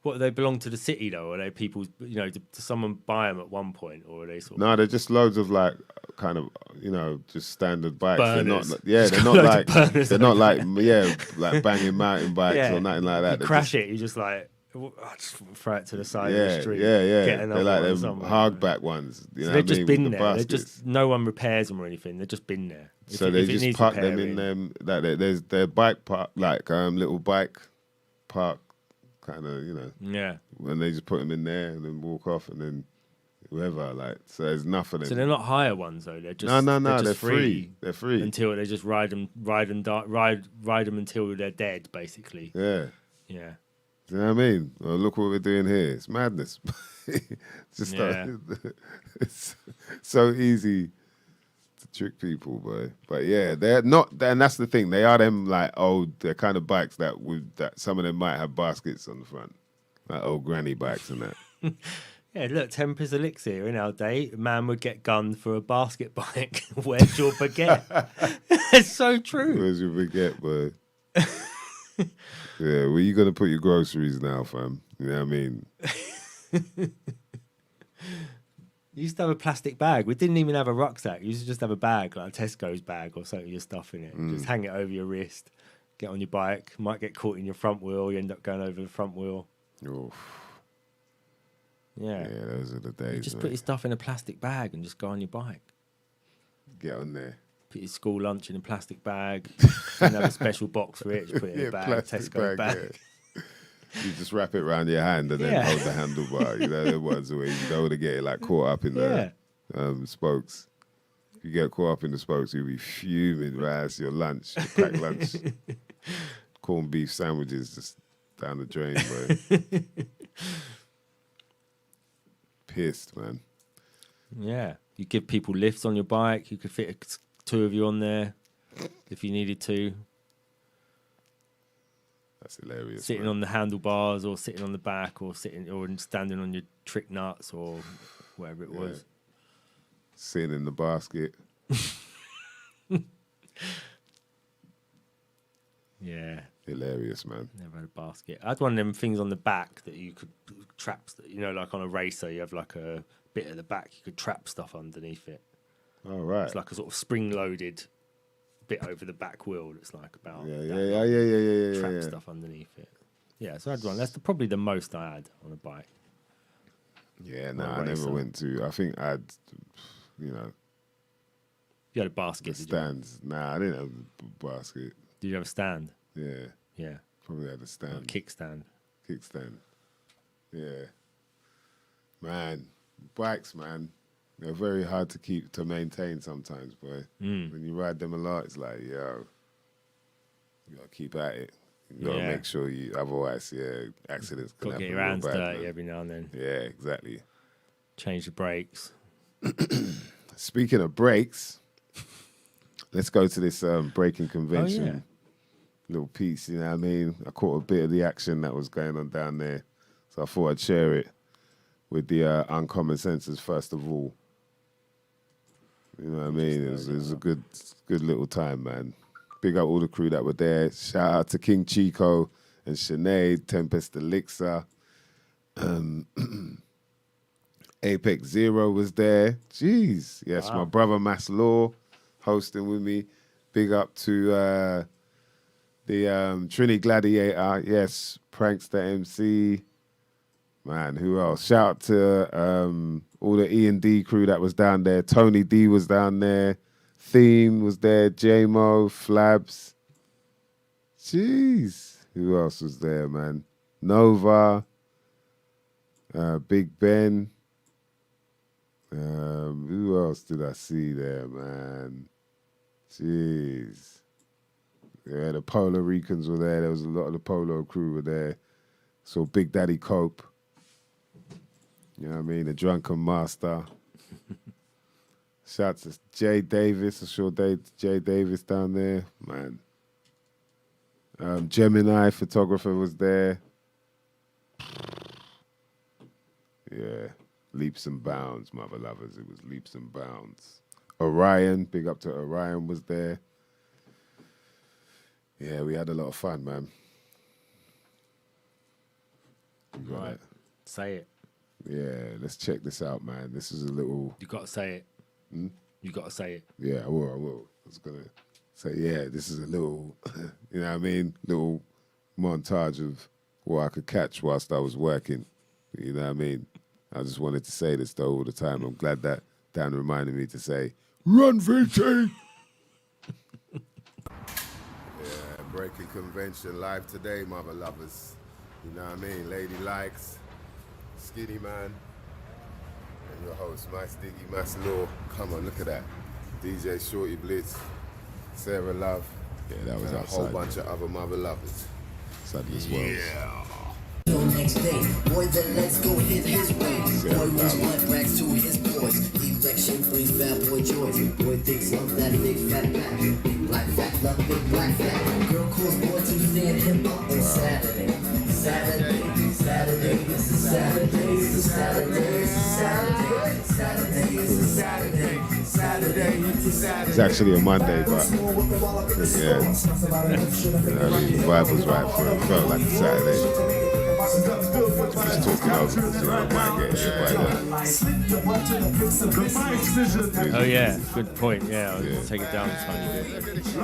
What, they belong to the city though? Or are they people's? Did someone buy them at one point, or are they sort of? No, they're just loads of like kind of just standard bikes. Burners. They're Just not loads of like burners they're not like like banging mountain bikes or nothing like that. You They're crash it, you just like I just throw it to the side of the street. Yeah. Get They're another like one them somewhere. hardback ones. You So know they've what I just mean, been with the there. They're baskets. just no one repairs them or anything. They've just been there. So they if it just needs park them in repairing- them. Like there's their bike park, like little bike park kind of, Yeah. and they just put them in there and then walk off and then whoever, like, so there's enough of them. So they're not hire ones though. They're just No, They're they're just free. They're free until they just ride them until they're dead, basically. Yeah. Yeah. Do you know what I mean? Well, look what we're doing here. It's madness. It's just it's so easy to trick people, boy. But yeah, they're not, and that's the thing. They are them like old, they're kind of bikes that some of them might have baskets on the front, like old granny bikes and that. Yeah, look, Tempest Elixir in our day, a man would get gunned for a basket bike. Where's your baguette? It's so true. Where's your baguette, boy? Yeah, where you gonna put your groceries now, fam? You know what I mean? You used to have a plastic bag. We didn't even have a rucksack. You used to just have a bag, like a Tesco's bag or something, your stuff in it. Just hang it over your wrist, get on your bike, might get caught in your front wheel, you end up going over the front wheel. Oof. Yeah. Yeah, those are the days. You just mate. put your stuff in a plastic bag and just go on your bike. Get on there. Put your school lunch in a plastic bag. And have a special box for it. Just put it in a bag, plastic Tesco bag. Yeah. You just wrap it around your hand and then hold the handlebar. You know, the ones where you don't want to get it like caught up in the spokes. If you get caught up in the spokes, you'll be fuming, right? That's your lunch, your packed lunch. Corned beef sandwiches just down the drain, bro. Pissed, man. Yeah. You give people lifts on your bike. You could fit two of you on there if you needed to. That's hilarious. Sitting man. on the handlebars or sitting on the back or standing on your trick nuts or whatever it was. Sitting in the basket. Yeah. Hilarious, man. Never had a basket. I had one of them things on the back that you could traps, like on a racer, you have like a bit at the back, you could trap stuff underneath it. All right. It's like a sort of spring-loaded bit over the back wheel that's like about Yeah. stuff underneath it. Yeah, so I had one. That's probably the most I had on a bike. Yeah, I never went to. I think I had, You had a basket, the stands. Nah, I didn't have a basket. Did you have a stand? Yeah, Yeah. probably had a stand. A kickstand. Kickstand. Yeah. Man, bikes, man. They're very hard to maintain sometimes, boy. When you ride them a lot, it's like, yo, you gotta keep at it. You gotta make sure otherwise, accidents can Got to happen. get your real hands bad, dirty man. every now and then. Yeah, exactly. Change the brakes. Speaking of brakes, let's go to this braking convention. Oh, yeah. Little piece, you know what I mean? I caught a bit of the action that was going on down there. So I thought I'd share it with the Uncommon Senses first of all. You know what I mean? It was a good little time, man. Big up all the crew that were there. Shout out to King Chico and Sinead, Tempest Elixir. Apex Zero was there. Jeez. Yes, my brother Mass Law hosting with me. Big up to the Trini Gladiator. Yes, Prankster MC. Man, who else? Shout out to all the E&D crew that was down there. Tony D was down there. Theme was there. J-Mo, Flabs. Jeez. Who else was there, man? Nova. Big Ben. Who else did I see there, man? Jeez. Yeah, the Polo Ricans were there. There was a lot of the Polo crew were there. So Big Daddy Cope. You know what I mean? The Drunken Master. Shout out to Jay Davis. I saw Jay Davis down there. Man. Gemini photographer was there. Yeah. Leaps and bounds, mother lovers. It was leaps and bounds. Orion, big up to Orion, was there. Yeah, we had a lot of fun, man. Right. Say it. Yeah, let's check this out, man. This is a little... You got to say it. You got to say it. Yeah, I will. I was going to say, yeah, this is a little, you know what I mean? Little montage of what I could catch whilst I was working. You know what I mean? I just wanted to say this, though, all the time. I'm glad that Dan reminded me to say, run, VT! Yeah, Breaking convention live today, mother lovers. You know what I mean? Lady Likes, Skinny Man, and your host, My Stiggy, Mass Law. Come on, look at that. DJ Shorty Blitz, Sarah Love. Yeah, that was and outside. A whole bunch of other mother lovers. Sadness Wells. Yeah. Next day, boy, then let's go hit his way. Boy wants blood rags to his boys. Erection brings bad boy joys. Boy thinks of that big fat back. Big black fat, love big black fat. Girl calls boy to stand him up on Saturday. Saturday, Saturday, this is Saturday, this is Saturday, this is Saturday, Saturday, this is Saturday, Saturday, this is Saturday. It's actually a Monday, but yeah, I mean, the vibe was right for it. It felt like a Saturday. Just talking over because you know, I might get hit by that. Oh yeah, good point. Yeah, I'll take it down a tiny bit.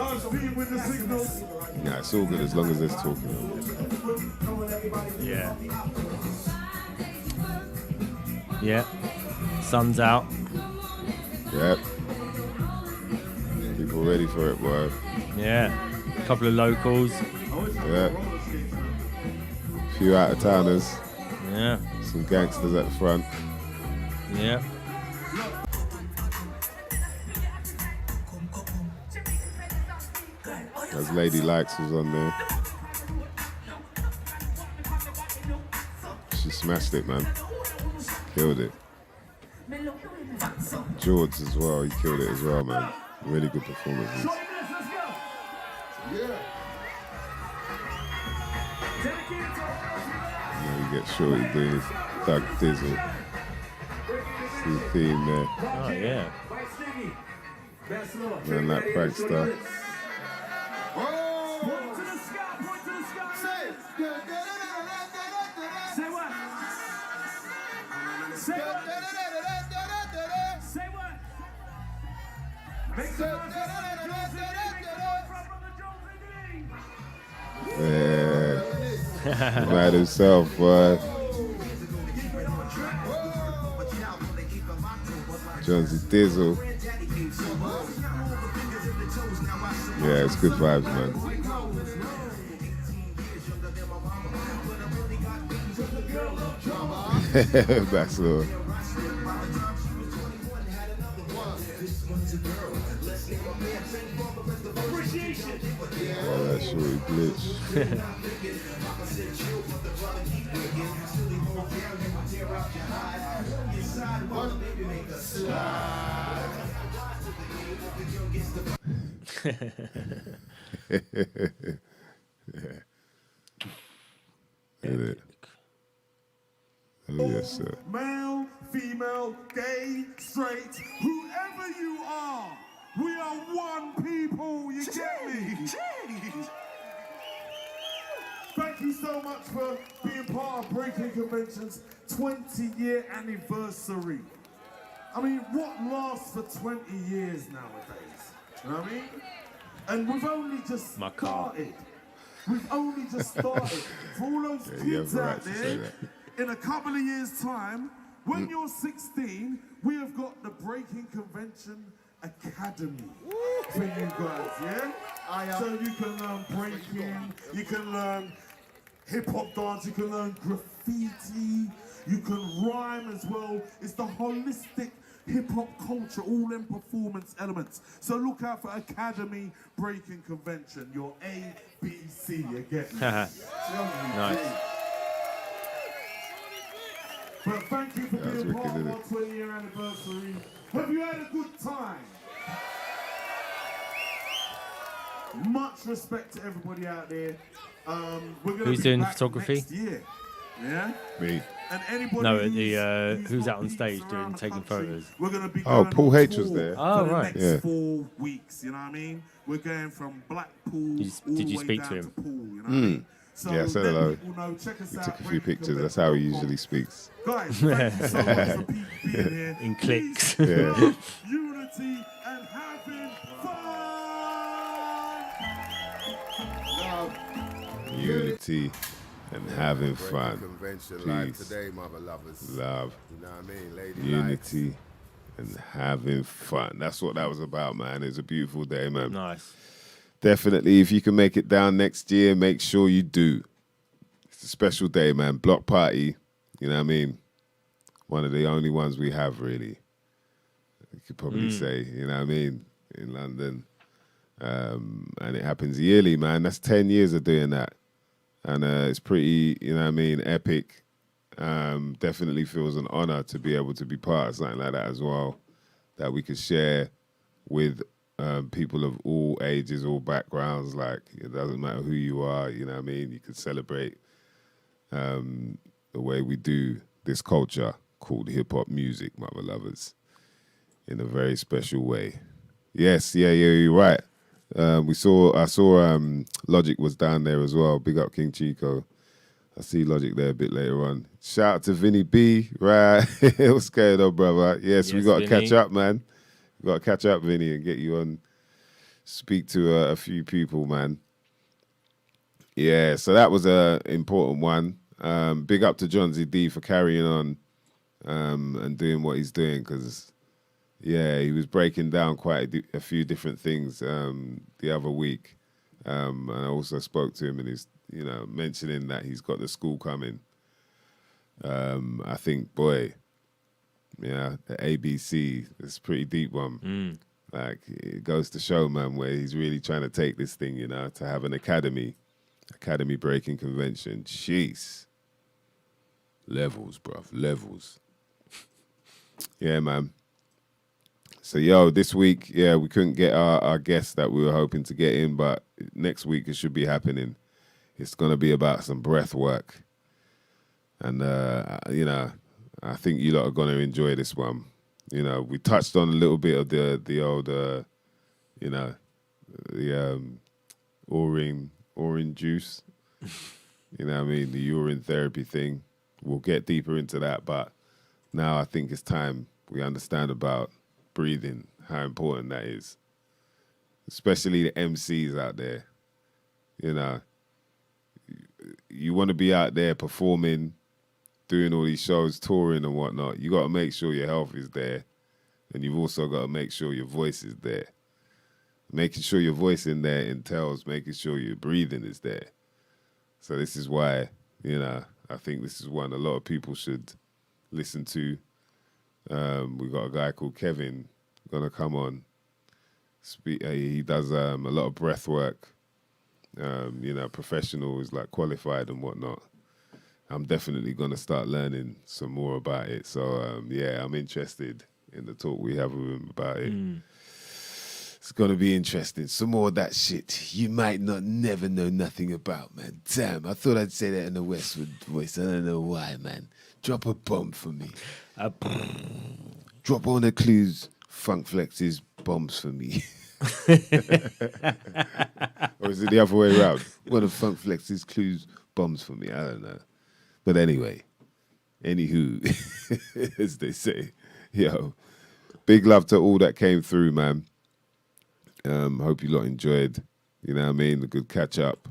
Nah, it's all good as long as there's talking over it. Yeah. Yeah. Sun's out. Yep. People ready for it, boy. Yeah. A couple of locals. Yeah. Few out of towners. Yeah. Some gangsters at the front. Yeah. As Lady Likes was on there. She smashed it, man. Killed it. George as well, he killed it as well, man. Really good performances. You get Shorty doing his Thug Dizzle. See the theme there. Oh, yeah. Man, that prankster. Yeah. Mad himself, boy. Jonzi Dizzle. Yeah, it's good vibes, man. That's all. Oh, that's really glitch. It. Oh yes, sir. Male, female, gay, straight, whoever you are, we are one people, you get me? Thank you so much for being part of Breaking Convention's 20-year anniversary. I mean, what lasts for 20 years nowadays? You know what I mean? And we've only just started. We've only just started. For all those kids out there, in a couple of years' time, when you're 16, we have got the Breaking Convention Academy for you guys, yeah? So you can learn breaking, you can learn hip-hop dance, you can learn graffiti, you can rhyme as well. It's the holistic hip-hop culture, all in performance elements. So look out for Academy Breaking Convention, your A, B, C, you get me? Nice. But thank you for being part of our 20-year anniversary. Have you had a good time? Much respect to everybody out there. We're gonna Who's be doing back photography? next year. Yeah? Me. And anybody No, who's out on got stage beats around the taking country, photos? We're gonna be Oh, going Paul on H tour was there. Oh, for the right. next 4 weeks, you know what I mean? We're going from Blackpool Did you all the way speak down to him? Poole, you know what I mean? So Yeah, I said let hello. people know, check us He out, took a few Breaking pictures. That's how he Convention.com. usually speaks. Guys, thank you so much for being here. In clicks. Peace, Yeah. unity, and having fun. Unity and having fun. Convention live Peace. today, mother lovers. Love, You know what I mean? Lady unity, and having fun. That's what that was about, man. It's a beautiful day, man. Nice. definitely, if you can make it down next year, make sure you do. It's a special day, man. Block party, you know what I mean? One of the only ones we have, really. You could probably say, you know what I mean, in London. And it happens yearly, man. That's 10 years of doing that. And it's pretty, you know what I mean, epic. Definitely feels an honor to be able to be part of something like that as well, that we could share with people of all ages, all backgrounds. Like, it doesn't matter who you are, you know what I mean? You could celebrate the way we do this culture called hip-hop music, mother lovers, in a very special way. Yes, yeah, you're right. I saw Logic was down there as well. Big up King Chico. I see Logic there a bit later on. Shout out to Vinny B, right? What's going on, brother? Yes, we got to catch up, man. We got to catch up, Vinny, and get you on, speak to a few people, man. Yeah, so that was an important one. Big up to Jonzi D for carrying on and doing what he's doing, because, yeah, he was breaking down quite a few different things the other week. And I also spoke to him, and he's, you know, mentioning that he's got the school coming. I think, boy, yeah, the ABC is a pretty deep one. Like, it goes to show, man, where he's really trying to take this thing, you know, to have an academy breaking convention. Jeez. Levels, bruv, levels. Yeah, man. So, yo, this week, yeah, we couldn't get our guest that we were hoping to get in, but next week it should be happening. It's going to be about some breath work. And, you know, I think you lot are going to enjoy this one. You know, we touched on a little bit of the old, you know, the orange juice. You know what I mean? The urine therapy thing. We'll get deeper into that, but now I think it's time we understand about breathing, how important that is. Especially the MCs out there. You know, you want to be out there performing, doing all these shows, touring and whatnot. You got to make sure your health is there, and you've also got to make sure your voice is there. Making sure your voice in there entails making sure your breathing is there. So this is why, you know, I think this is one a lot of people should listen to. We got a guy called Kevin gonna come on. He does a lot of breath work. You know, professional, is like qualified and whatnot. I'm definitely gonna start learning some more about it. So yeah, I'm interested in the talk we have with him about it. It's gonna be interesting. Some more of that shit you might never know nothing about, man. Damn, I thought I'd say that in a Westwood voice. I don't know why, man. Drop a bomb for me. Drop on the clues, Funk Flex's bombs for me. Or is it the other way around? One of Funk Flex's clues, bombs for me. I don't know. But anyway, anywho, as they say, yo, big love to all that came through, man. Hope you lot enjoyed, you know what I mean, the good catch up.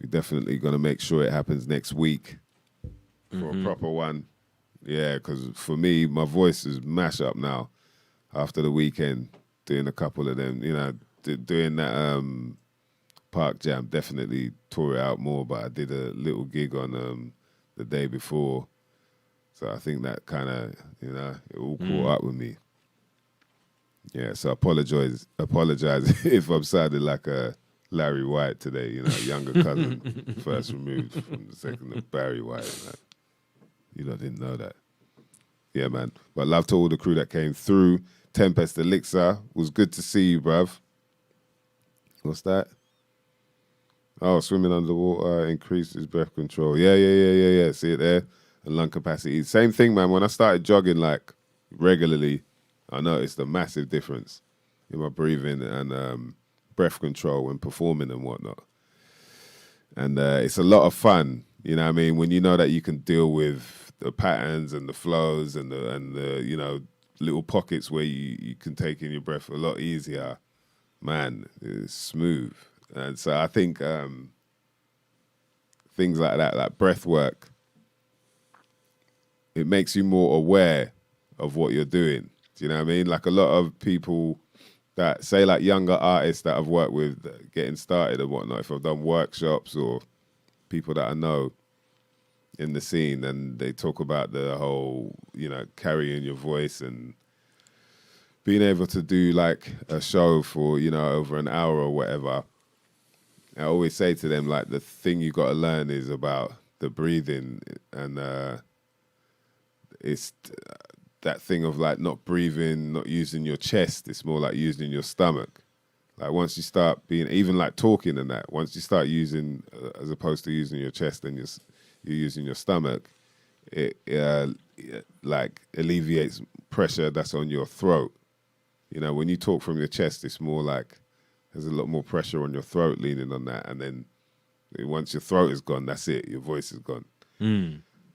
We're definitely going to make sure it happens next week for a proper one. Yeah, because for me, my voice is mash up now after the weekend, doing a couple of them, you know, doing that Park Jam, definitely tore it out more, but I did a little gig on the day before. So I think that kind of, you know, it all caught up with me. Yeah, so apologize if I'm sounding like a Larry White today, you know, younger cousin, first removed from the second of Barry White. Like, you lot didn't know that. Yeah, man. But love to all the crew that came through. Tempest Elixir, was good to see you, bruv. What's that? Oh, swimming underwater increases breath control. Yeah. See it there? And lung capacity. Same thing, man. When I started jogging, like, regularly, I noticed a massive difference in my breathing and breath control when performing and whatnot. And it's a lot of fun, you know what I mean, when you know that you can deal with the patterns and the flows and the you know, little pockets where you can take in your breath a lot easier. Man, it's smooth. And so I think things like that, like breath work, it makes you more aware of what you're doing. Do you know what I mean? Like a lot of people that, say like younger artists that I've worked with getting started and whatnot, if I've done workshops or people that I know in the scene, and they talk about the whole, you know, carrying your voice and being able to do like a show for, you know, over an hour or whatever. I always say to them, like, the thing you got to learn is about the breathing, and it's that thing of like not breathing, not using your chest. It's more like using your stomach. Like once you start being, even like talking and that, once you start using, as opposed to using your chest and you're using your stomach, it like alleviates pressure that's on your throat. You know, when you talk from your chest, it's more like there's a lot more pressure on your throat leaning on that. And then once your throat is gone, that's it. Your voice is gone.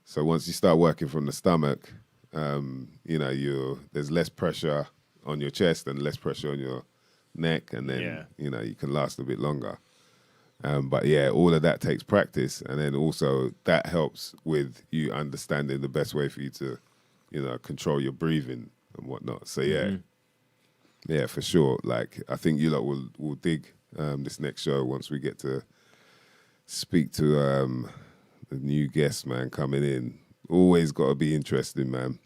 So once you start working from the stomach, you know, there's less pressure on your chest and less pressure on your neck. And then, you know, you can last a bit longer. But yeah, all of that takes practice. And then also that helps with you understanding the best way for you to, you know, control your breathing and whatnot. So yeah. Yeah, for sure. Like, I think you lot will dig this next show once we get to speak to the new guest, man, coming in. Always got to be interesting, man.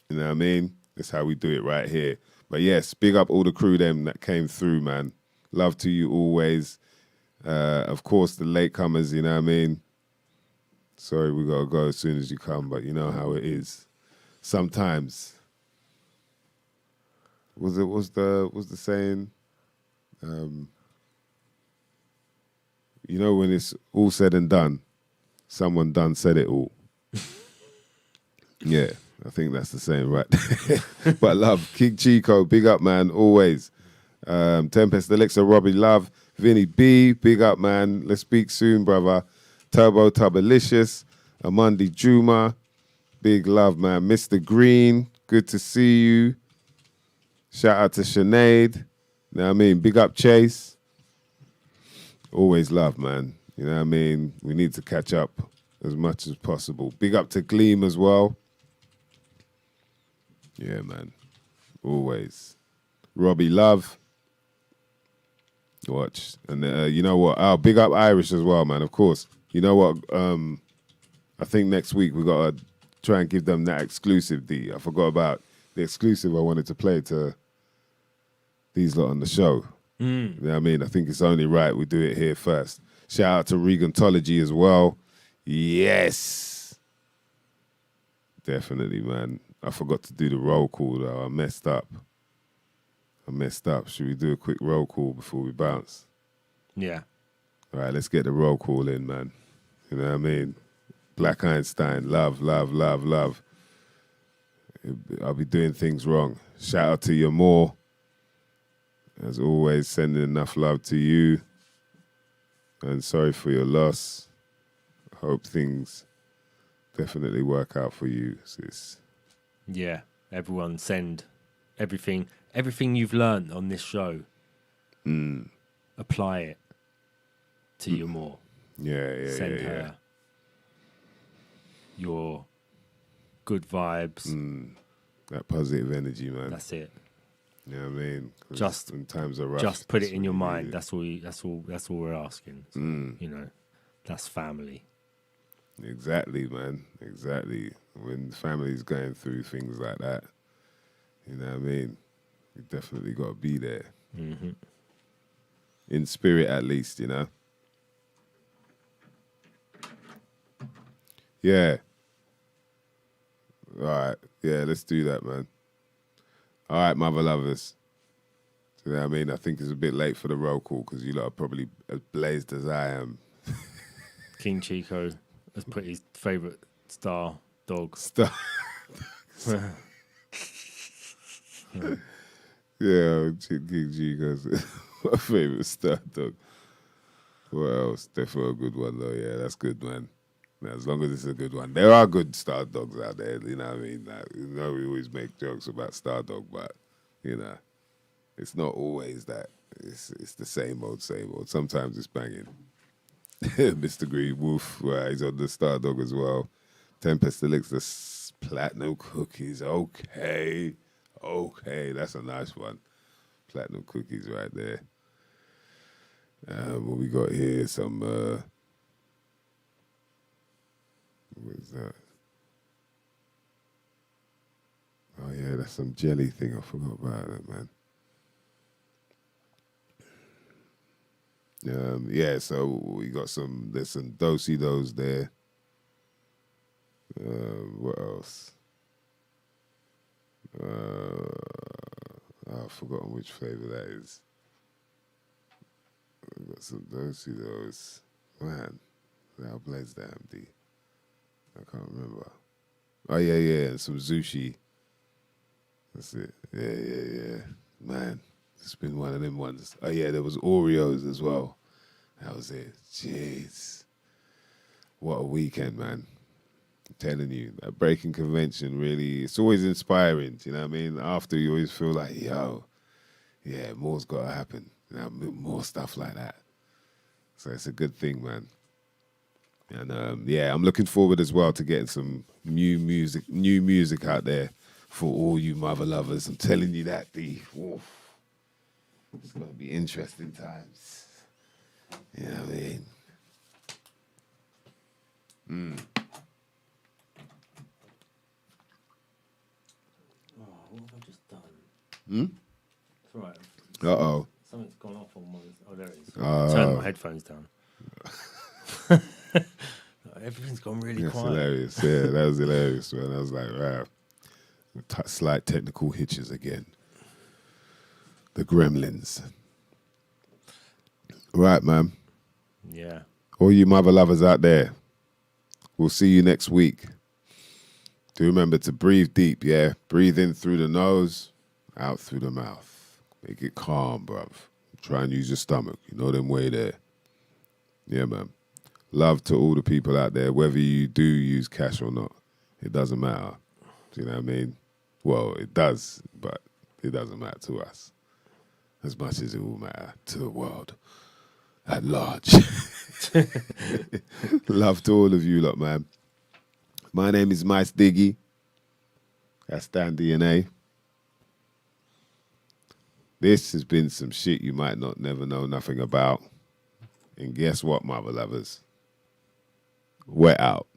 You know what I mean? That's how we do it right here. But yes, big up all the crew them that came through, man. Love to you always. Of course, the latecomers, you know what I mean? Sorry, we got to go as soon as you come, but you know how it is. Sometimes... Was the saying, you know, when it's all said and done, someone done said it all. Yeah, I think that's the saying, right? But love, King Chico, big up, man, always. Tempest Elixir, Robbie Love, Vinny B, big up, man. Let's speak soon, brother. Turbo Tubalicious, Amandi Juma, big love, man. Mr. Green, good to see you. Shout out to Sinead. You know what I mean? Big up Chase. Always love, man. You know what I mean? We need to catch up as much as possible. Big up to Gleam as well. Yeah, man. Always. Robbie Love. Watch. And you know what? Oh, big up Irish as well, man, of course. You know what? I think next week we got to try and give them that exclusive, D. I forgot about the exclusive I wanted to play to these lot on the show. You know what I mean? I think it's only right we do it here first. Shout out to Regantology as well. Yes. Definitely, man. I forgot to do the roll call, though. I messed up. Should we do a quick roll call before we bounce? Yeah. All right, let's get the roll call in, man. You know what I mean? Black Einstein, love, love, love, love. I'll be doing things wrong. Shout out to your more. As always, sending enough love to you. And sorry for your loss. Hope things definitely work out for you, sis. Yeah. Everyone send everything you've learned on this show. Apply it to your more. Yeah. Send her your good vibes. That positive energy, man. That's it. You know what I mean? 'Cause Just in times of rush, Just put it that's in your what you mind. need. That's all we're asking. So, you know, that's family. Exactly, man. Exactly. When the family's going through things like that, you know what I mean? You definitely got to be there. In spirit, at least, you know? Yeah. All right. Yeah, let's do that, man. All right, mother lovers. You know what I mean? I think it's a bit late for the roll call because you lot are probably as blazed as I am. King Chico has put his favourite star dog. Yeah, King G goes, my favorite star dog. What else? Definitely a good one, though. Yeah, that's good, man. As long as it's a good one. There are good star dogs out there, you know what I mean? Like, you know, we always make jokes about star dog, but, you know, it's not always that. It's the same old, same old. Sometimes it's banging. Mr. Green Wolf, he's on the star dog as well. Tempest Elixir, platinum cookies. Okay, that's a nice one. Platinum cookies right there. What we got here? Some, what is that? Oh, yeah, that's some jelly thing. I forgot about that, man. Yeah, so we got there's some do-si-dos there. What else? I've forgotten which flavor that is. We got some do-si-dos. Man, how blessed I am, D. I can't remember. Oh, yeah, and some sushi. That's it. Yeah. Man, it's been one of them ones. Oh, yeah, there was Oreos as well. That was it. Jeez. What a weekend, man. I'm telling you, that breaking convention really, it's always inspiring. Do you know what I mean? After you always feel like, yo, yeah, more's got to happen. You know, more stuff like that. So it's a good thing, man. And yeah, I'm looking forward as well to getting some new music out there for all you mother lovers. I'm telling you that, D. Oof. It's going to be interesting times. You know what I mean? Oh, what have I just done? It's all right. Uh-oh. Something's gone off on my... Oh, there it is. Turn my headphones down. Everything's gone really That's quiet. hilarious. Yeah, that was hilarious, man. I was like, wow. Slight technical hitches again. The gremlins. Right, man. Yeah. All you mother lovers out there, we'll see you next week. Do remember to breathe deep, yeah? Breathe in through the nose, out through the mouth. Make it calm, bruv. Try and use your stomach. You know them way there. Yeah, man. Love to all the people out there, whether you do use cash or not. It doesn't matter. Do you know what I mean? Well, it does, but it doesn't matter to us as much as it will matter to the world at large. Love to all of you lot, man. My name is Mice Diggy. That's Dan DNA. This has been some shit you might not never know nothing about. And guess what, mother lovers? We're out.